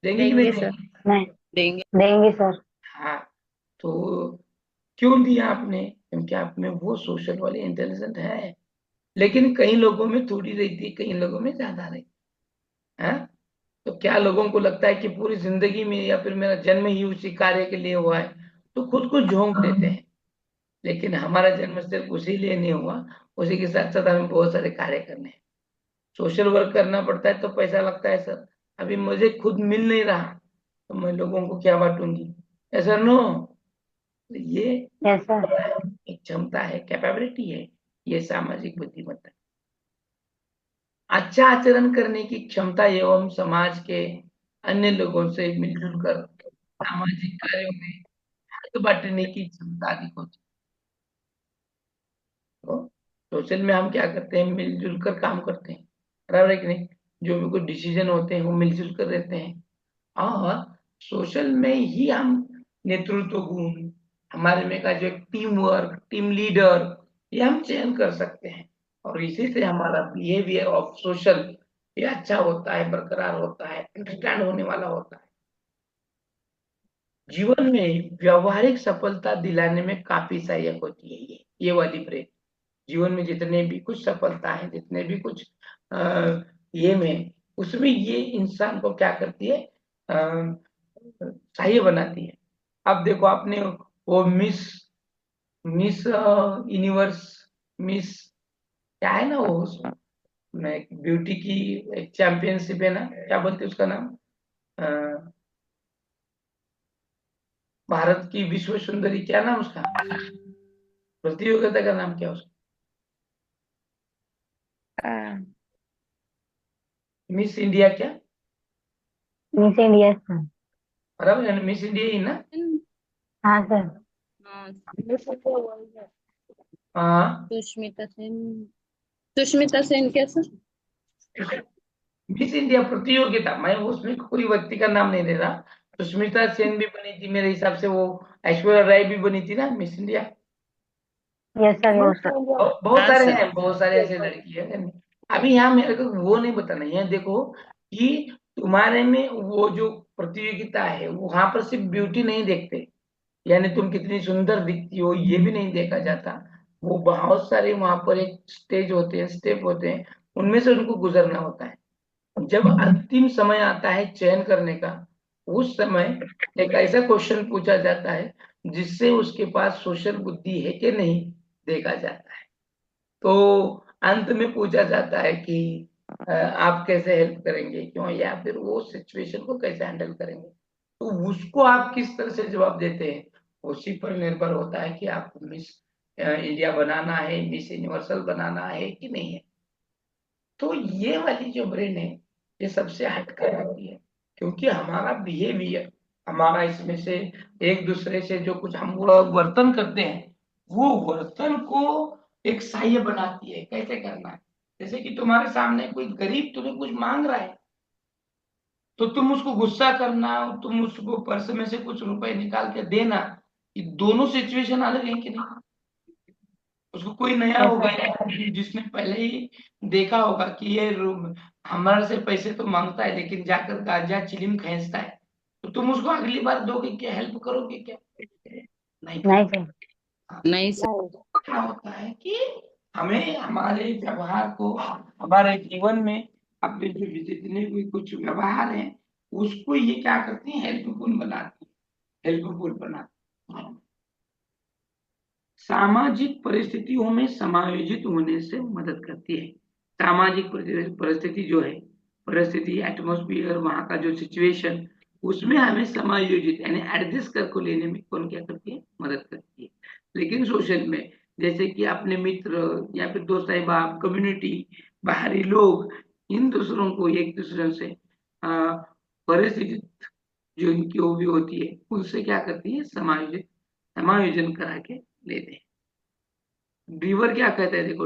देंगे कि नहीं देंगे सर। देंगे? नहीं, देंगे। देंगे सर। हाँ। तो क्यों दिया आपने? क्योंकि आप में वो सोशल वाली इंटेलिजेंट है। लेकिन कई लोगों में थोड़ी रहती है, कई लोगों में ज्यादा रहती है। हाँ? तो क्या लोगों को लगता है कि पूरी जिंदगी में या फिर मेरा जन्म ही उसी कार्य के लिए हुआ है, तो खुद को झोंक देते हैं। लेकिन हमारा जन्म सिर्फ उसी लिए नहीं हुआ, उसी के साथ साथ हमें बहुत सारे कार्य करने हैं। सोशल वर्क करना पड़ता है तो पैसा लगता है सर। अभी मुझे खुद मिल नहीं रहा तो मैं लोगों को क्या बांटूंगी? ऐसा नो। ये यस सर। एक क्षमता है, कैपेबिलिटी है, ये सामाजिक बुद्धिमत्ता है। अच्छा आचरण करने की क्षमता एवं समाज के अन्य लोगों से मिलजुल कर सामाजिक कार्यों में हाथ बांटने की क्षमता अधिक होती है। तो सोशल में हम क्या करते हैं? मिलजुल कर काम करते हैं, बराबर है कि नहीं? जो भी कोई डिसीजन होते हैं वो मिलजुल कर रहते हैं। और सोशल में ही हम नेतृत्व गुण, हमारे में का जो टीम वर्क, टीम लीडर, ये हम चयन कर सकते हैं। और इसी से हमारा बिहेवियर ऑफ सोशल ये अच्छा होता है, बरकरार होता है, अंडरस्टैंड होने वाला होता है। जीवन में व्यवहारिक सफलता दिलाने में काफी सहायक होती है ये वाली फ्रेज। जीवन में जितने भी कुछ सफलता है, जितने भी कुछ ये में, उसमें ये इंसान को क्या करती है? सहाय बनाती है। अब देखो आपने वो मिस मिस यूनिवर्स, मिस क्या है ना वो, ब्यूटी की एक चैंपियनशिप है ना, क्या बोलते हैं उसका नाम? अ, भारत की विश्व सुंदरी, क्या नाम उसका? प्रतियोगिता का नाम क्या उसका? मिस इंडिया क्या? Miss India sir. बराबर है ना? मिस इंडिया ही ना? हाँ सर। हाँ, हाँ। सुष्मिता सेन। सुष्मिता सेन क्या सर? मिस इंडिया प्रतियोगिता, मैं उसमें कोई व्यक्ति का नाम नहीं ले रहा। सुष्मिता सेन भी बनी थी मेरे हिसाब से, वो ऐश्वर्या राय भी बनी थी ना miss India. Yes sir, yes sir. बहुत हाँ सारे सर। हैं, बहुत सारे ऐसे लड़की है। अभी यहाँ मेरे को वो नहीं बताना है, देखो कि तुम्हारे में वो जो प्रतियोगिता है वहां पर सिर्फ ब्यूटी नहीं देखते, यानी तुम कितनी सुंदर दिखती हो ये भी नहीं देखा जाता। वो बहुत सारे वहां पर एक स्टेज होते हैं, स्टेप होते हैं, उनमें से उनको गुजरना होता है। जब अंतिम समय आता है चयन करने का, उस समय एक ऐसा क्वेश्चन पूछा जाता है जिससे उसके पास सोशल बुद्धि है कि नहीं देखा जाता है। तो अंत में पूछा जाता है कि आप कैसे हेल्प करेंगे, क्यों, या फिर वो सिचुएशन को कैसे हैंडल करेंगे। तो उसको आप किस तरह से जवाब देते हैं, उसी पर निर्भर होता है कि आपको मिस इंडिया बनाना है, मिस यूनिवर्सल बनाना है कि नहीं है। तो ये वाली जो ब्रेन है, ये सबसे हटकर होती है। क्योंकि हमारा बिहेवियर, हमारा इसमें से एक दूसरे से जो कुछ हम वर्तन करते हैं, वो वर्तन को एक सहाय्य बनाती है कैसे करना है। जैसे कि तुम्हारे सामने कोई गरीब तुम्हें कुछ मांग रहा है, तो तुम उसको गुस्सा करना, तुम उसको पर्स में से कुछ रुपए निकाल के देना, ये दोनों सिचुएशन अलग है कि नहीं? उसको कोई नया यस होगा सर। या जिसने पहले ही देखा होगा कि ये हमारे से पैसे तो मांगता है लेकिन जाकर गांजा चिलिम खींचता है, तो तुम उसको अगली बार दोगे क्या? हेल्प करोगे क्या? नहीं नहीं करोगे। सर। नहीं सर। क्या होता है कि हमें हमारे व्यवहार को, हमारे जीवन में अपने जो जितने भी कुछ व्यवहार है, उसको ये क्या करती है? हेल्पफुल बनाती है, हेल्पफुल बनाती है। सामाजिक परिस्थितियों में समायोजित होने से मदद करती है। सामाजिक परिस्थिति जो है, परिस्थिति, एटमॉस्फेयर, वहां का जो सिचुएशन, उसमें हमें समायोजित यानी एडजस्ट करके लेने में कौन क्या करती है, मदद करती है। लेकिन सोशल में जैसे कि अपने मित्र या फिर दोस्त अहबाब, कम्युनिटी, बाहरी लोग, इन दूसरों को एक दूसरे से परिस्थिति जो इनकी वो भी होती है, उनसे क्या करती है, समायोजन करा के लेते हैं। ड्रीवर क्या कहते हैं, देखो,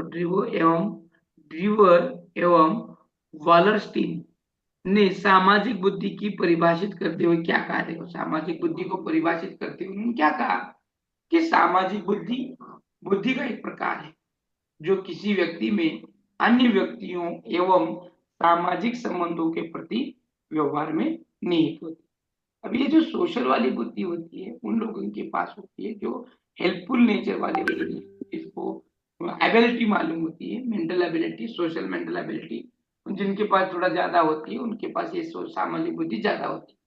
ड्रीवर एवं वॉलरस्टीन ने सामाजिक बुद्धि की परिभाषित करते हुए क्या कहा, देखो, सामाजिक बुद्धि को परिभाषित करते हुए उन्होंने क्या कहा कि सामाजिक बुद्धि बुद्धि का एक प्रकार है जो किसी व्यक्ति में अन्य व्यक्तियों एवं सामाजिक संबंधों के प्रति व्यवहार में निहित होती है। अब ये जो सोशल वाली बुद्धि होती है उन लोगों के पास होती है जो हेल्पफुल नेचर वाले होते हैं, इसको एबिलिटी मालूम होती है, mental ability, social mental ability जिनके पास थोड़ा ज्यादा होती है, उनके पास ये सामाजिक बुद्धि ज्यादा होती है।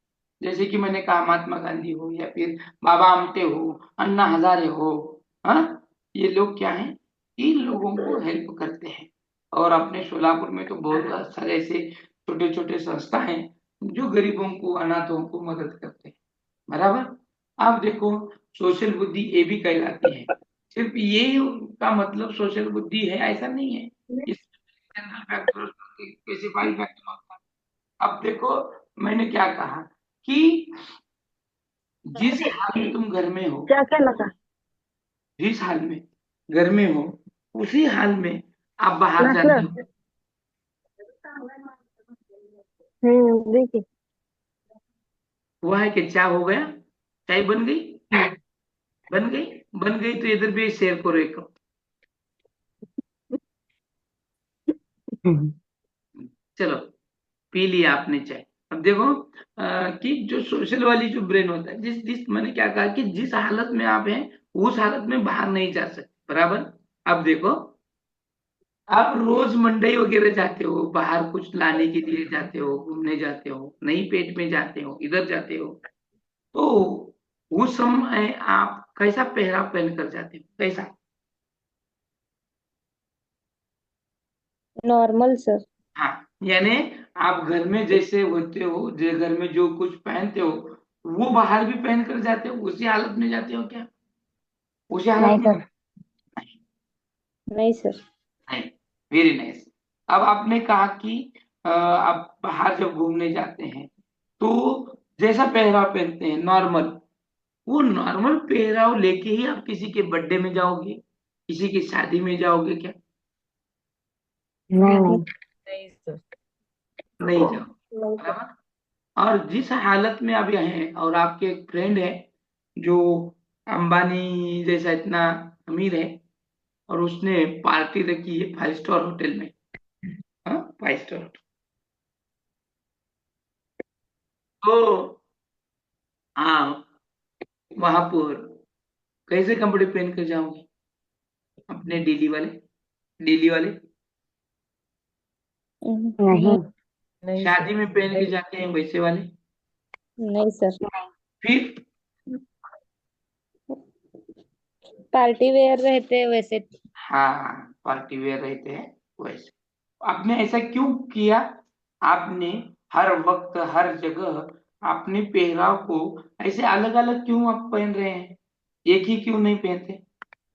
जैसे कि मैंने कहा, महात्मा गांधी हो या फिर बाबा आमटे हो, अन्ना हजारे हो, हाँ, ये लोग क्या है, इन लोगों को हेल्प करते हैं। और अपने सोलापुर में तो बहुत सारे ऐसे छोटे छोटे संस्था हैं जो गरीबों को, अनाथों को मदद करते हैं, बराबर। आप देखो, सोशल बुद्धि ये भी कहलाती है। सिर्फ ये का मतलब सोशल बुद्धि है ऐसा नहीं है, इस जनरल फैक्टर, स्पेसिफाइड फैक्टर होता है। अब देखो, मैंने क्या कहा कि जिस हाल में तुम घर में हो, क्या कहना था? जिस हाल में घर में हो, उसी हाल में आप बाहर जाते नसल। हो। देखिए। हुआ है कि चाय हो गया, चाय बन गई, बन गई, बन गई तो इधर भी शेयर करो एक कप। चलो, पी लिया आपने चाय। अब देखो कि जो सोशल वाली जो ब्रेन होता है, जिस जिस मैंने क्या कहा कि जिस हालत में आप हैं उस हालत में बाहर नहीं जा सकते, बराबर। अब देखो, आप रोज मंडई वगैरह जाते हो, बाहर कुछ लाने के लिए जाते हो, घूमने जाते हो, नहीं पेट में जाते हो, इधर जाते हो, तो उस समय आप कैसा पहराव पहन कर जाते हो, कैसा? Normal sir. हाँ, यानी आप घर में जैसे होते हो, जो घर में जो कुछ पहनते हो, वो बाहर भी पहन कर जाते हो, उसी हालत में जाते हो क्या, उसी हालत नहीं में? सर। नहीं सर। नहीं। Very nice. अब आपने कहा कि आप बाहर जब घूमने जाते हैं तो जैसा पहराव पहनते हैं नॉर्मल, वो नॉर्मल पहराव लेके ही आप किसी के बर्थडे में जाओगे, किसी की शादी में जाओगे क्या? नहीं नहीं। नहीं सर। नहीं जाओ, नहीं सर। बराबर। और जिस हालत में आप यहाँ हैं और आपके एक फ्रेंड है जो अंबानी जैसा इतना अमीर है और उसने पार्टी रखी है 5 स्टार होटल में, हाँ, 5 स्टार, तो हाँ, वहां पर कैसे कपड़े पहन कर जाओगे, अपने डेली वाले नहीं। नहीं सर। शादी में पहन के जाते हैं वैसे वाले, नहीं सर। फिर पार्टी वेयर रहते हैं वैसे। हाँ, पार्टी वेयर रहते हैं वैसे। आपने ऐसा क्यों किया? आपने हर वक्त हर जगह अपने पहराव को ऐसे अलग अलग क्यों आप पहन रहे हैं, एक ही क्यों नहीं पहनते?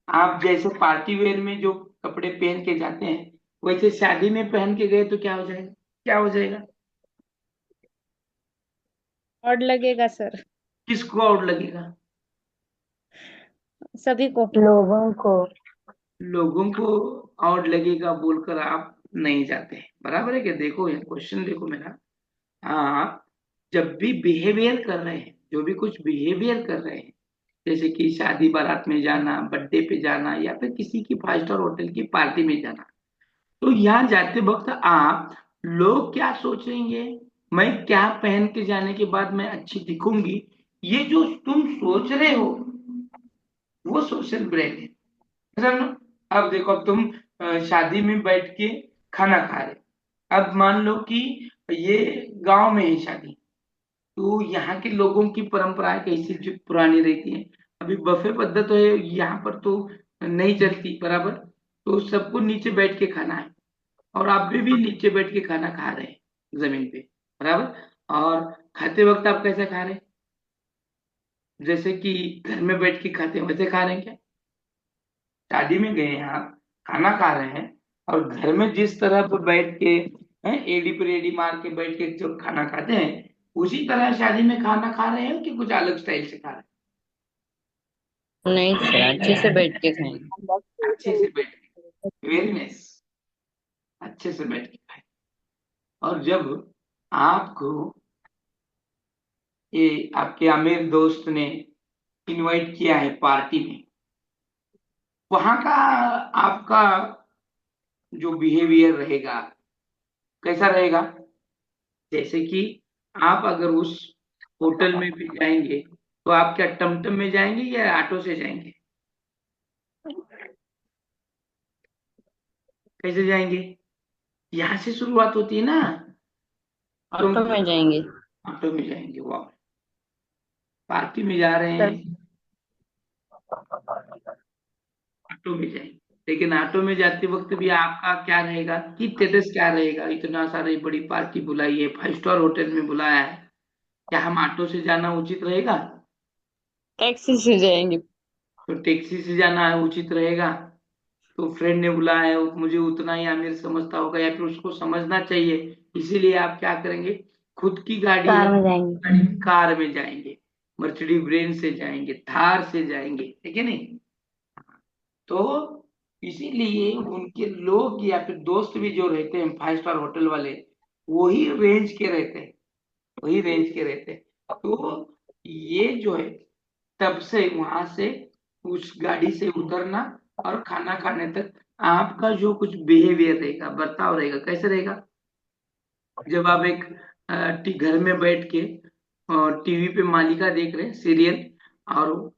आप जैसे पार्टी वेयर में जो कपड़े पहन के जाते हैं वैसे शादी में पहन के गए तो क्या हो जाएगा, क्या हो जाएगा? ऑड लगेगा सर। किसको आउट लगेगा? सभी को। लोगों को। लोगों को आउट लगेगा बोलकर आप नहीं जाते हैं, बराबर है क्या? देखो, ये क्वेश्चन देखो मेरा। आप जब भी बिहेवियर कर रहे हैं, जो भी कुछ बिहेवियर कर रहे हैं, जैसे कि शादी बारात में जाना, बर्थडे पे जाना, या फिर किसी की 5 स्टार होटल की पार्टी में जाना, तो यहाँ जाते वक्त आप, लोग क्या सोचेंगे, मैं क्या पहन के जाने के बाद मैं अच्छी दिखूंगी, ये जो तुम सोच रहे हो वो सोशल ब्रेन है, समझो। अब देखो, अब तुम शादी में बैठ के खाना खा रहे, अब मान लो कि ये गांव में है शादी, तो यहाँ के लोगों की परंपराएं कैसी जो पुरानी रहती है, अभी बफे पद्धत है यहाँ पर, तो नहीं चलती बराबर, तो सबको नीचे बैठ के खाना है। और आप भी नीचे बैठ के खाना खा रहे हैं जमीन पे, बराबर। और खाते वक्त आप कैसे खा रहे हैं? जैसे कि घर में बैठ के खाते हैं वैसे खा रहे हैं क्या? शादी में गए हैं आप, खाना खा रहे हैं, और घर में जिस तरह पे बैठ के एड़ी पर एड़ी मार के बैठ के जो खाना खाते हैं, उसी तरह शादी में खाना खा रहे हैं कि कुछ अलग स्टाइल से खा रहे नहीं सर, अच्छे से बैठ के खाएंगे। हैं? अच्छे से बैठ के, वेरी नाइस, अच्छे से बैठ के खाएं। और जब आपको ये आपके आमिर दोस्त ने इनवाइट किया है पार्टी में, वहां का आपका जो बिहेवियर रहेगा कैसा रहेगा? जैसे कि आप अगर उस होटल में भी जाएंगे, तो आप क्या टमटम में जाएंगे या ऑटो से जाएंगे? कैसे जाएंगे? यहाँ से शुरुआत होती है ना, ऑटो में जाएंगे। ऑटो में जाएंगे। वाह, पार्टी में जा रहे सर हैं, ऑटो में जाएंगे। लेकिन ऑटो में जाते वक्त भी आपका क्या रहेगा, कि स्टेटस क्या रहेगा? इतना सारी बड़ी पार्टी बुलाई है, 5 स्टार होटल में बुलाया है, क्या हम ऑटो से जाना उचित रहेगा? टैक्सी से जाएंगे। तो टैक्सी से जाना है उचित रहेगा? तो फ्रेंड ने बुलाया है, मुझे उतना ही अमीर समझता होगा, या फिर उसको समझना चाहिए, इसीलिए आप क्या करेंगे? खुद की गाड़ी है, कार में जाएंगे। कार में जाएंगे, मर्सिडीज ब्रेन से जाएंगे, थार से जाएंगे, ठीक है नहीं? तो इसीलिए उनके लोग या फिर दोस्त भी जो रहते हैं 5 स्टार होटल वाले, वही रेंज के रहते हैं, वही रेंज के रहते हैं। तो ये जो है, तब से वहां से उस गाड़ी से उतरना और खाना खाने तक आपका जो कुछ बिहेवियर रहेगा, बर्ताव रहेगा, कैसे रहेगा? जब आप एक घर में बैठ के टीवी पे मालिका देख रहे हैं सीरियल, और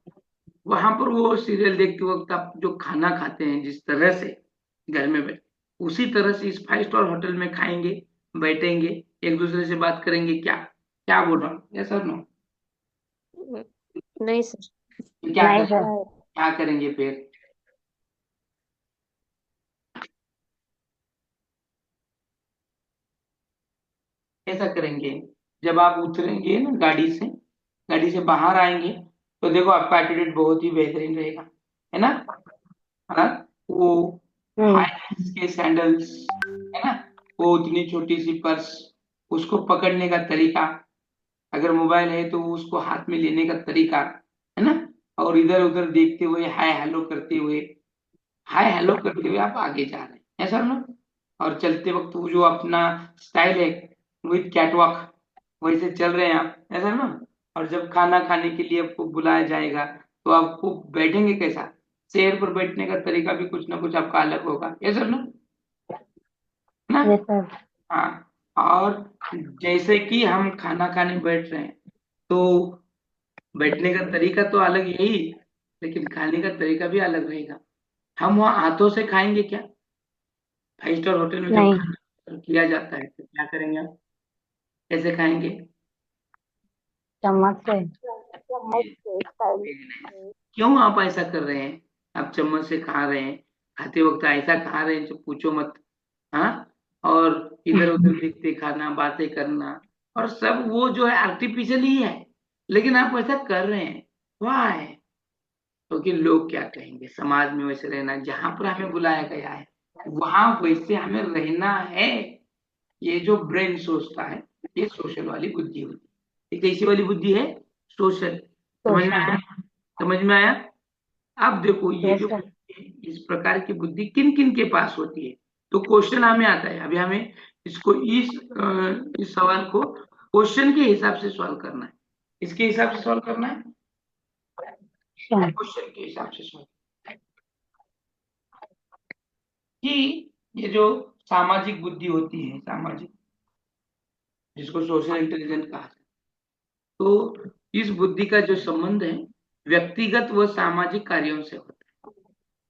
वहां पर वो सीरियल देखते वक्त आप जो खाना खाते हैं जिस तरह से घर में बैठ, उसी तरह से इस 5 स्टार होटल में खाएंगे, बैठेंगे, एक दूसरे से बात करेंगे क्या? क्या बोल रहा हूँ? यस और नो? नहीं सर। क्या नहीं करेंगे? सर। क्या करेंगे फिर? ऐसा करेंगे, जब आप उतरेंगे ना गाड़ी से बाहर आएंगे, तो देखो आपका एटीट्यूड बहुत ही बेहतरीन रहेगा, है ना? हाँ, वो हाई हम्म। हील्स के सैंडल्स, है ना, वो उतनी छोटी सी पर्स, उसको पकड़ने का तरीका, अगर मोबाइल है तो उसको हाथ में लेने का तरीका, है ना, और इधर उधर देखते हुए, हाय हेलो करते हुए आप आगे जा रहे हैं, ऐसा ना? और चलते वक्त वो जो अपना स्टाइल है, विद कैटवॉक, वैसे चल रहे हैं आप, ऐसा ना? और जब खाना खाने के लिए आपको बुलाया जाएगा, तो आपको बैठेंगे कैसा? चेयर पर बैठने का तरीका भी कुछ ना कुछ आपका अलग होगा, ऐसा ना? ना? Yes sir. हाँ। और जैसे कि हम खाना खाने बैठ रहे हैं, तो बैठने का तरीका तो अलग यही, लेकिन खाने का तरीका भी अलग रहेगा। हम वहाँ हाथों से खाएंगे क्या? 5 स्टार होटल में जब नहीं। खाना सर्व किया जाता है तो क्या करेंगे आप? कैसे खाएंगे? चम्मच से। क्यों आप ऐसा कर रहे हैं? आप चम्मच से खा रहे हैं, खाते वक्त ऐसा खा रहे हैं जो पूछो मत। हाँ, और इधर उधर देखते खाना, बातें करना, और सब वो जो है आर्टिफिशियल ही है, लेकिन आप ऐसा कर रहे हैं, वाह? क्योंकि लोग क्या कहेंगे, समाज में वैसे रहना, जहां पर हमें बुलाया गया है वहां वैसे हमें रहना है। ये जो ब्रेन सोचता है, ये सोशल वाली बुद्धि होती है। ये कैसी वाली बुद्धि है? सोशल। समझ में सोशल। आया? समझ में आया? अब देखो, ये यस जो सर। बुद्धि है, इस प्रकार की बुद्धि किन किन के पास होती है? तो क्वेश्चन हमें आता है, अभी हमें इसको इस सवाल को क्वेश्चन के हिसाब से सॉल्व करना है। इसके हिसाब से सॉल्व करना है, अच्छा। क्वेश्चन के हिसाब से सॉल्व, कि ये जो सामाजिक बुद्धि होती है, सामाजिक, जिसको सोशल इंटेलिजेंस कहा जाता है, तो इस बुद्धि का जो संबंध है व्यक्तिगत व सामाजिक कार्यों से होता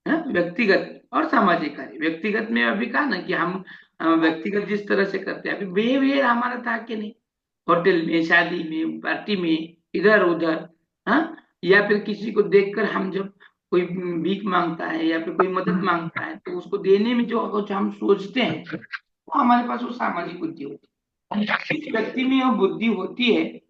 है। व्यक्तिगत और सामाजिक कार्य, व्यक्तिगत में अभी कहा ना कि हम व्यक्तिगत जिस तरह से करते हैं, अभी बिहेवियर हमारा था कि नहीं, होटल में, शादी में, पार्टी में, इधर उधर, हाँ, या फिर किसी को देखकर हम जब कोई भीख मांगता है या फिर कोई मदद मांगता है, तो उसको देने में जो कुछ हम सोचते हैं, वो हमारे पास वो सामाजिक बुद्धि होती है। जिस व्यक्ति में यह बुद्धि होती है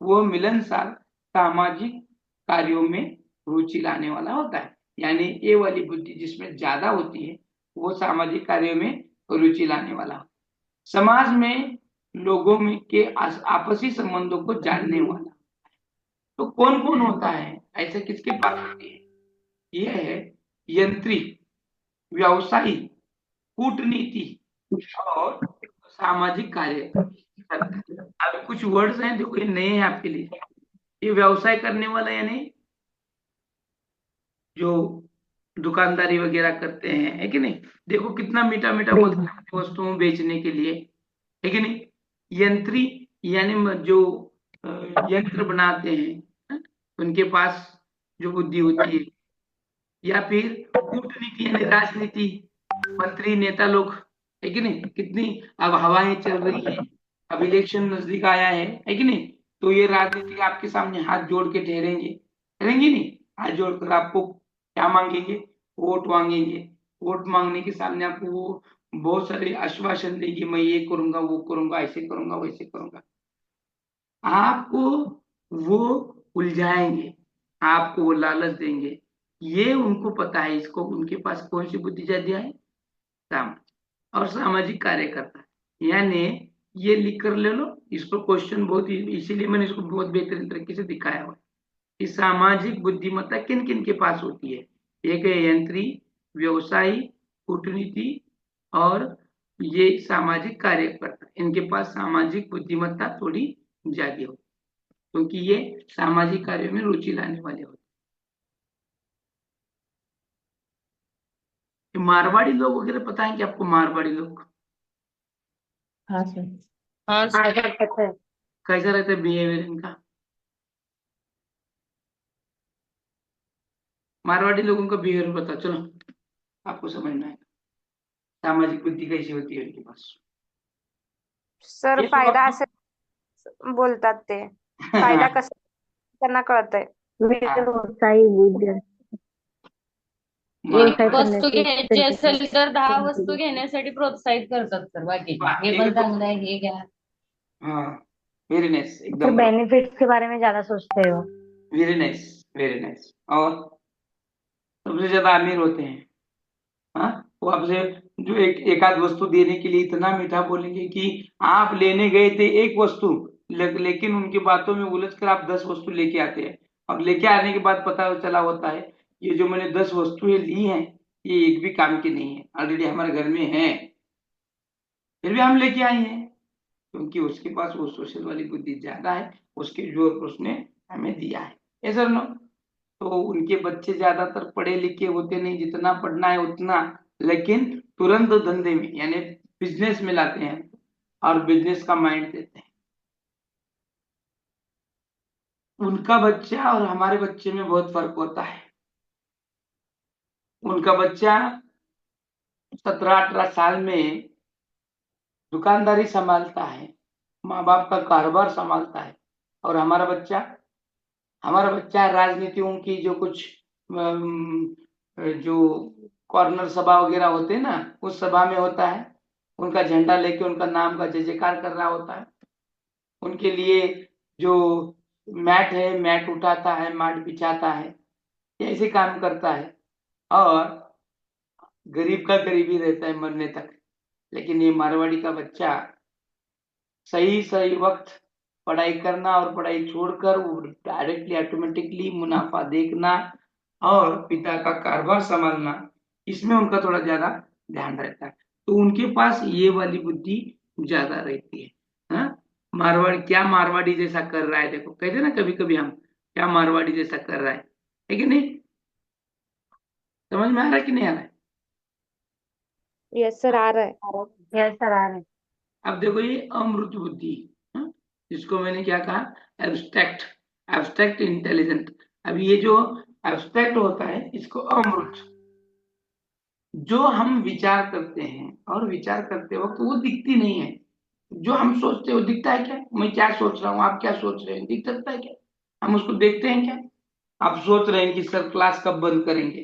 वो मिलनसार सामाजिक कार्यों में रुचि लाने वाला होता है। यानी ये वाली बुद्धि जिसमें ज्यादा होती है वो सामाजिक कार्यों में रुचि लाने वाला होता है। समाज में लोगों में के आपसी संबंधों को जानने वाला। तो कौन कौन होता है ऐसे, किसके पास होती है? ये है यंत्री, व्यवसायी, कूटनीति और सामाजिक कार्य। अब कुछ वर्ड्स हैं जो ये नए हैं आपके लिए। ये व्यवसाय करने वाला यानी जो दुकानदारी वगैरह करते हैं, है कि नहीं? देखो कितना मीठा मीठा बोलते हैं वस्तुओं बेचने के लिए, है कि नहीं? यंत्री यानी जो यंत्र बनाते हैं, उनके पास जो बुद्धि होती है। या फिर कूटनीति यानी राजनीति, मंत्री नेता लोग, है कि नहीं? कितनी अब हवाएं चल रही है, अब इलेक्शन नजदीक आया है कि नहीं? तो ये राजनीति आपके सामने हाथ जोड़ के ठहरेंगे, ठहरेंगे नहीं? हाथ जोड़कर आपको क्या मांगेंगे? वोट मांगेंगे। वोट मांगने के सामने आपको वो बहुत सारे आश्वासन देंगे, मैं ये करूंगा, वो करूंगा, ऐसे करूंगा, वैसे करूंगा। आपको वो उलझाएंगे, आपको वो लालच देंगे। ये उनको पता है, इसको उनके पास कौन सी बुद्धि ज्यादा है? काम और सामाजिक कार्य करता है। यानी ये लिख कर ले लो, इसको क्वेश्चन बहुत इसीलिए मैंने इसको बहुत बेहतरीन तरीके से दिखाया हुआ कि सामाजिक बुद्धिमत्ता किन किन के पास होती है। एक है यंत्री, व्यवसायी, कूटनीति और ये सामाजिक कार्यकर्ता। इनके पास सामाजिक बुद्धिमत्ता थोड़ी ज्यादा होती है क्योंकि ये सामाजिक कार्यों में रुचि लाने वाले होते हैं। मारवाड़ी लोग वगैरह पता है कि आपको? मारवाड़ी लोग हाँ सर। हाँ हाँ सर पता है। कैसा रहता है बिहेवियर इनका? मारवाड़ी लोगों का बिहेवियर बता, चलो आपको समझना है सामाजिक बुद्धि कैसी होती है उनके पास। सर ये तो फायदा आप असं बोलतात ते, फायदा कसा त्यांना कळतंय. व्यवसायी बुद्धी व्यवसाय मारवाड़ी वस्तू करण्याची घ्यायची त्यांची असेल तर 10 वस्तू घेण्यासाठी प्रोत्साहित करतात सर बाकीचे, वाह, हे ये पण तो चांगलं आहे, हे घ्या. हाँ, वेरी नाइस, सर एकदम बराबर। बेनिफिट्स के बारे में ज्यादा सोचते हो। Very nice, very nice. और सबसे ज्यादा अमीर होते हैं। हाँ, वो आपसे जो एक आध वस्तु देने के लिए इतना मीठा बोलेंगे कि आप लेने गए थे एक वस्तु, लेकिन उनकी बातों में उलझ कर आप 10 वस्तु लेके आते हैं। और लेके आने के बाद पता चला होता है ये जो मैंने 10 वस्तुएं ली हैं ये एक भी काम की नहीं है, ऑलरेडी हमारे घर में है, फिर भी हम लेके आए हैं क्योंकि उसके पास वो सोशल वाली बुद्धि ज्यादा है, उसके जोर पर उसने हमें दिया है। ऐसा ना, तो उनके बच्चे ज्यादातर पढ़े लिखे होते नहीं, जितना पढ़ना है उतना, लेकिन तुरंत धंधे में यानी बिजनेस में लाते हैं और बिजनेस का माइंड देते हैं। उनका बच्चा और हमारे बच्चे में बहुत फर्क होता है। उनका बच्चा 17-18 साल में दुकानदारी संभालता है, माँ बाप का कारोबार संभालता है। और हमारा बच्चा राजनीतियों की जो कुछ जो कॉर्नर सभा वगैरह होते हैं ना, उस सभा में होता है, उनका झंडा लेके उनका नाम का जय जयकार कर रहा होता है। उनके लिए जो मैट है, मैट उठाता है, मैट बिछाता है, ऐसे काम करता है। और गरीब का गरीब ही रहता है मरने तक। लेकिन ये मारवाड़ी का बच्चा सही सही वक्त पढ़ाई करना और पढ़ाई छोड़कर वो डायरेक्टली ऑटोमेटिकली मुनाफा देखना और पिता का कारोबार संभालना, इसमें उनका थोड़ा ज्यादा ध्यान रहता है। तो उनके पास ये वाली बुद्धि ज्यादा रहती है। हाँ? मारवाड़ी क्या मारवाड़ी जैसा कर रहा है, देखो कहते ना कभी कभी हम, क्या मारवाड़ी जैसा कर रहा है कि नहीं? समझ में आ रहा है कि नहीं आ रहा है? यस सर आ रहा है. यस सर आ रहे हैं। अब देखो ये अमृत बुद्धि, हाँ? जिसको मैंने क्या कहा? Abstract, abstract intelligent. अब ये जो एब्स्ट्रैक्ट होता है इसको अमृत, जो हम विचार करते हैं और विचार करते वक्त वो दिखती नहीं है। जो हम सोचते हैं वो दिखता है क्या? मैं क्या सोच रहा हूँ, आप क्या सोच रहे हैं, दिख सकता है क्या? हम उसको देखते हैं क्या? आप सोच रहे हैं कि सर क्लास कब बंद करेंगे,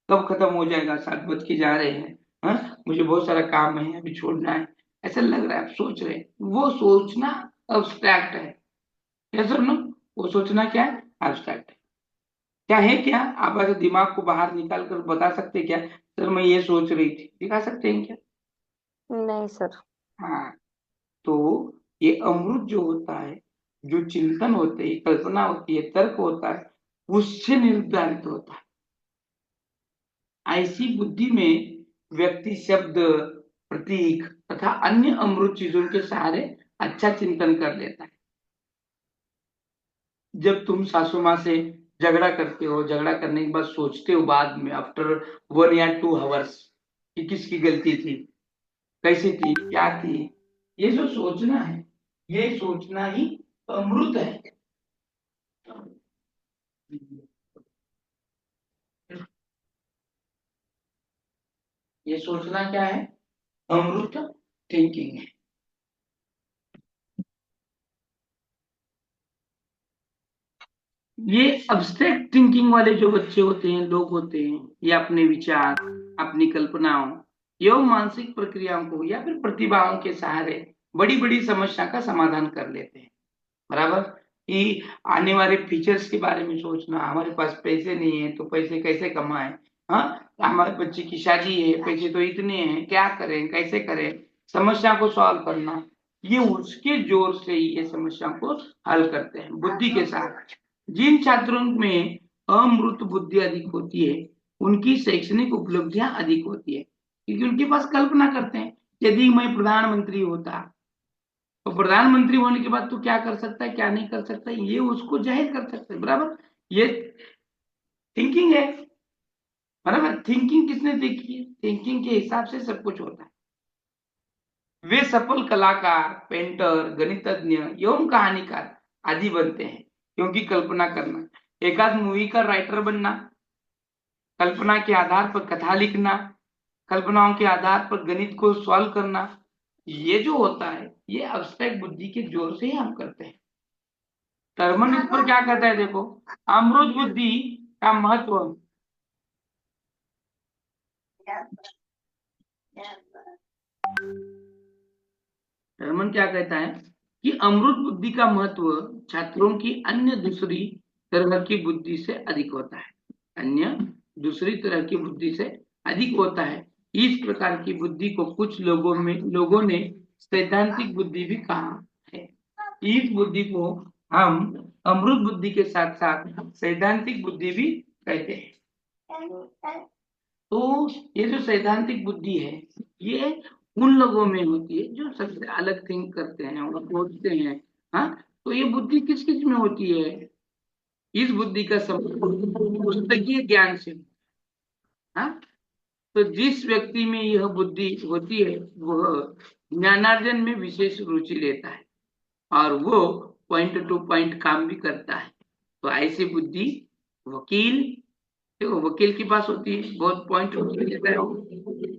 कब खत्म हो जाएगा, 7 बज के जा रहे हैं, हाँ मुझे बहुत सारा काम है अभी छोड़ना है, ऐसा लग रहा है, आप सोच रहे हैं। वो सोचना अब्स्ट्रैक्ट है, यस और नो? वो सोचना क्या है? एब्स्ट्रैक्ट है। क्या है क्या? आप ऐसे दिमाग को बाहर निकाल कर बता सकते हैं क्या, सर मैं ये सोच रही थी? दिखा सकते हैं क्या? नहीं सर। हाँ। तो ये अमृत जो होता है, जो चिंतन होते हैं, कल्पना होती है, तर्क होता है, उससे निर्धारित होता है। ऐसी बुद्धि में व्यक्ति शब्द, प्रतीक तथा अन्य अमृत चीजों के सहारे अच्छा चिंतन कर लेता है। जब तुम सासू माँ से झगड़ा करते हो, झगड़ा करने के बाद सोचते हो बाद में आफ्टर 1 या 2 आवर्स कि किसकी गलती थी, कैसी थी, क्या थी, ये जो सोचना है, ये सोचना ही अमृत है। ये सोचना क्या है? अमृत थिंकिंग है। ये अब्स्ट्रैक्ट थिंकिंग वाले जो बच्चे होते हैं, लोग होते हैं, ये अपने विचार, अपनी कल्पनाओं एवं मानसिक प्रक्रियाओं को या फिर प्रतिभाओं के सहारे बड़ी बड़ी समस्या का समाधान कर लेते हैं। बराबर? कि आने वाले फीचर्स के बारे में सोचना, हमारे पास पैसे नहीं है तो पैसे कैसे कमाएं, हाँ हमारे बच्चे की शादी है, पैसे तो इतने हैं, क्या करें, कैसे करें, समस्या को सॉल्व करना, ये उसके जोर से ही ये समस्या को हल करते हैं बुद्धि के साथ। जिन छात्रों में अमूर्त बुद्धि अधिक होती है, उनकी शैक्षणिक उपलब्धियां अधिक होती है, क्योंकि उनके पास कल्पना करते हैं, यदि मैं प्रधानमंत्री होता तो प्रधानमंत्री होने के बाद तू क्या कर सकता है, क्या नहीं कर सकता है, ये उसको जाहिर कर सकते हैं। बराबर? ये थिंकिंग है। बराबर? थिंकिंग किसने देखी है? थिंकिंग के हिसाब से सब कुछ होता है। वे सफल कलाकार, पेंटर, गणितज्ञ एवं कहानीकार आदि बनते हैं, क्योंकि कल्पना करना, एक आध मूवी का राइटर बनना, कल्पना के आधार पर कथा लिखना, कल्पनाओं के आधार पर गणित को सॉल्व करना, ये जो होता है ये अब्स्ट्रैक्ट बुद्धि के जोर से ही हम करते हैं। टर्मन इस पर क्या कहता है, देखो, अमृत बुद्धि का महत्व। टर्मन क्या कहता है कि अमृत बुद्धि का महत्व छात्रों की अन्य दूसरी तरह की बुद्धि से अधिक होता है, अन्य दूसरी तरह की बुद्धि से अधिक होता है। इस प्रकार की बुद्धि को कुछ लोगों ने सैद्धांतिक बुद्धि भी कहा है। इस बुद्धि को हम अमृत बुद्धि के साथ साथ सैद्धांतिक बुद्धि भी कहते हैं। तो ये जो सैद्धांतिक बुद्धि है, ये उन लोगों में होती है जो सबसे अलग थिंक करते हैं और सोचते हैं। हाँ, तो ये बुद्धि किस किस में होती है? इस बुद्धि का संबंध पुस्तकीय ज्ञान से। हाँ, तो जिस व्यक्ति में यह बुद्धि होती है वह ज्ञानार्जन में विशेष रुचि लेता है और वो पॉइंट टू पॉइंट काम भी करता है। तो ऐसी बुद्धि वकील, देखो वकील के पास होती है, बहुत पॉइंट लेता है वो।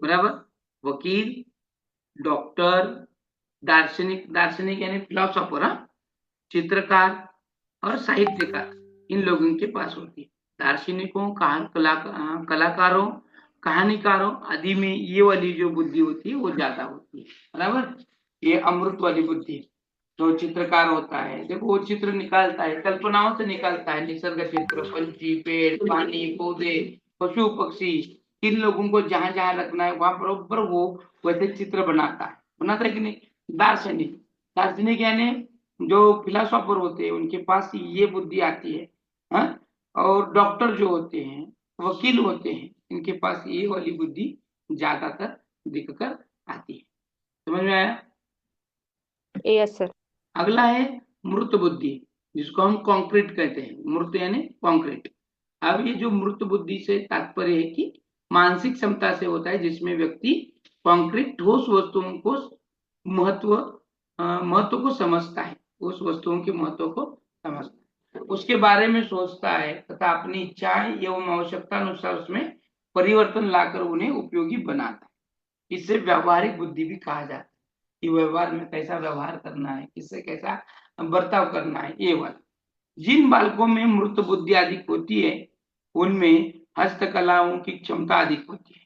बराबर? वकील, डॉक्टर, दार्शनिक, दार्शनिक यानी फिलोसोफर, चित्रकार और साहित्यकार, इन लोगों के पास होती है। दार्शनिकों, कलाकारों, कहानीकारों आदि में ये वाली जो बुद्धि होती है वो ज्यादा होती है। बराबर? ये अमृत वाली बुद्धि। जो चित्रकार होता है, देखो वो चित्र निकालता है, कल्पनाओं से निकालता है, निसर्ग चित्र, पंछी, पेड़, पानी, पौधे, पशु पक्षी, इन लोगों को जहां जहां रखना है वहां बरोबर वो वैसे चित्र बनाता है कि नहीं? दार्शनिक, दार्शनिक यानी जो फिलोसोफर होते हैं उनके पास ये बुद्धि आती है। हाँ? और डॉक्टर जो होते हैं, वकील होते हैं, इनके पास ये वाली बुद्धि ज्यादातर दिखकर आती है। समझ में आया? Yes sir. अगला है मूर्त बुद्धि, जिसको हम कॉन्क्रीट कहते हैं। मूर्त यानी कॉन्क्रीट। अब ये जो मूर्त बुद्धि से तात्पर्य है कि मानसिक क्षमता से होता है, जिसमें व्यक्ति कॉन्क्रीट ठोस वस्तुओं को महत्व को समझता है, उस वस्तुओं के महत्व को समझता है, उसके बारे में सोचता है तथा अपनी इच्छाएं एवं आवश्यकता अनुसार उसमें परिवर्तन लाकर उन्हें उपयोगी बनाता है। इसे व्यावहारिक बुद्धि भी कहा जाता है, कि व्यवहार में कैसा व्यवहार करना है, किससे कैसा बर्ताव करना है, ये वाला। जिन बालकों में मृत बुद्धि अधिक होती है उनमें हस्तकलाओं की क्षमता अधिक होती है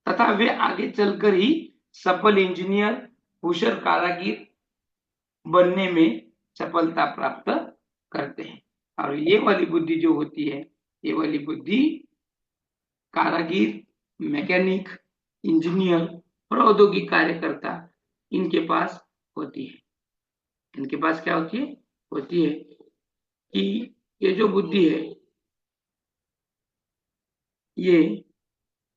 तथा वे आगे चलकर ही सफल इंजीनियर, कुशल कारागिर बनने में सफलता प्राप्त करते हैं। और ये वाली बुद्धि जो होती है, ये वाली बुद्धि कारागिर, मैकेनिक, इंजीनियर और औद्योगिक कार्यकर्ता इनके पास होती है। इनके पास क्या होती है? होती है कि ये जो बुद्धि है, ये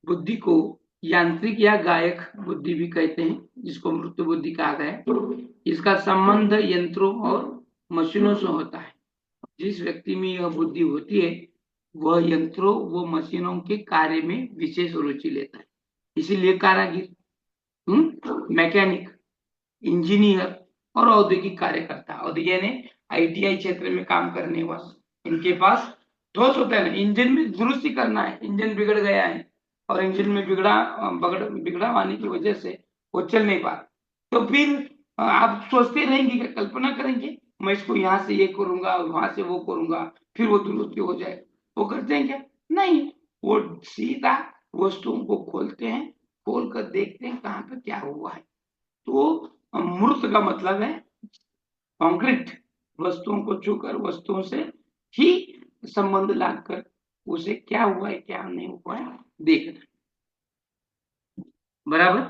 बुद्धि को यांत्रिक या गायक बुद्धि भी कहते हैं, जिसको मृत्यु बुद्धि कहा गया है। इसका संबंध यंत्रों और मशीनों से होता है। जिस व्यक्ति में यह बुद्धि होती है वह यंत्रों व मशीनों के कार्य में विशेष रुचि लेता है। इसीलिए कारागिर, मैकेनिक, इंजीनियर और औद्योगिक कार्यकर्ता, और यानी आईटीआई क्षेत्र में काम करने वाले, इनके पास दोष होता है ना, इंजन में दुरुस्ती करना है, इंजन बिगड़ गया है और इंजन में बिगड़ा होने की वजह से वो चल नहीं पा, तो फिर आप सोचते रहेंगे, क्या कल्पना करेंगे मैं इसको यहाँ से ये करूंगा वहां से वो करूंगा फिर वो दुरुस्ती हो जाए। वो करते हैं क्या? नहीं, वो सीधा वस्तुओं को खोलते हैं, खोल कर देखते हैं कहाँ पे क्या हुआ है। तो मूर्त का मतलब है कॉन्क्रीट, वस्तुओं को छूकर वस्तुओं से ही संबंध लाकर उसे क्या हुआ है क्या नहीं हुआ है देखना। बराबर।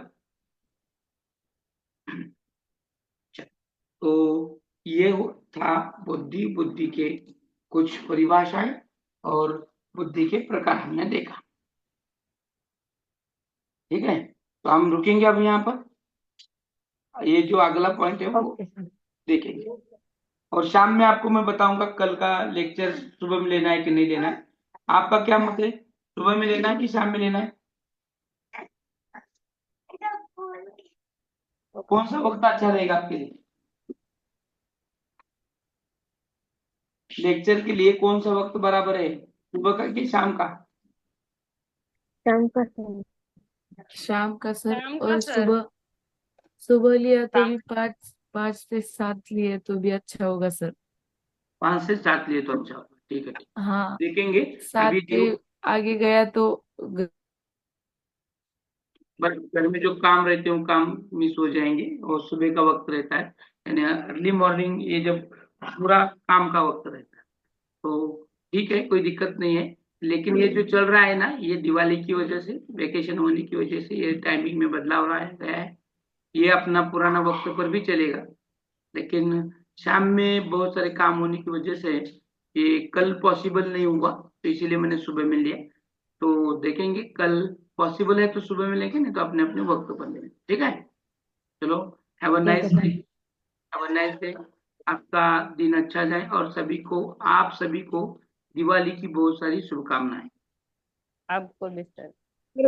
तो ये था बुद्धि के कुछ परिभाषाएं और बुद्धि के प्रकार हमने देखा। ठीक है, तो हम रुकेंगे अब यहाँ पर। ये जो अगला पॉइंट है वो ओके सर। देखेंगे और शाम में आपको मैं बताऊंगा कल का लेक्चर सुबह में लेना है कि नहीं लेना है। आपका क्या मत है, सुबह में लेना है कि शाम में लेना है? कौन सा वक्त अच्छा रहेगा आपके लिए लेक्चर के लिए? कौन सा वक्त बराबर है, सुबह का कि शाम का? शाम का सर। शाम का सर। शाम का और सर। सुबह सुबह लिया तो भी 5 से 7 लिए तो भी अच्छा होगा सर। 5 से 7 लिए तो अच्छा होगा। ठीक है, हाँ, देखेंगे। 7 अभी के जो आगे गया तो बस घर में जो काम रहते हैं वो काम मिस हो जाएंगे और सुबह का वक्त रहता है, यानी अर्ली मॉर्निंग, ये जब पूरा काम का वक्त रहता है तो ठीक है, कोई दिक्कत नहीं है। लेकिन ये जो चल रहा है ना, ये दिवाली की वजह से, वेकेशन होने की वजह से ये टाइमिंग में बदलाव रहा है गया है। ये अपना पुराना वक्त पर भी चलेगा, लेकिन शाम में बहुत सारे काम होने की वजह से ये कल पॉसिबल नहीं हुआ, तो इसीलिए मैंने सुबह में लिया। तो देखेंगे कल पॉसिबल है तो सुबह में लेंगे, नहीं तो अपने अपने वक्त पर लेंगे। ठीक है, चलो, हैव अ ठीक नाइस है day. Sir. Have a nice day. आपका दिन अच्छा जाए और आप सभी को दिवाली की बहुत सारी शुभकामनाएं। आपको भी सर। फिर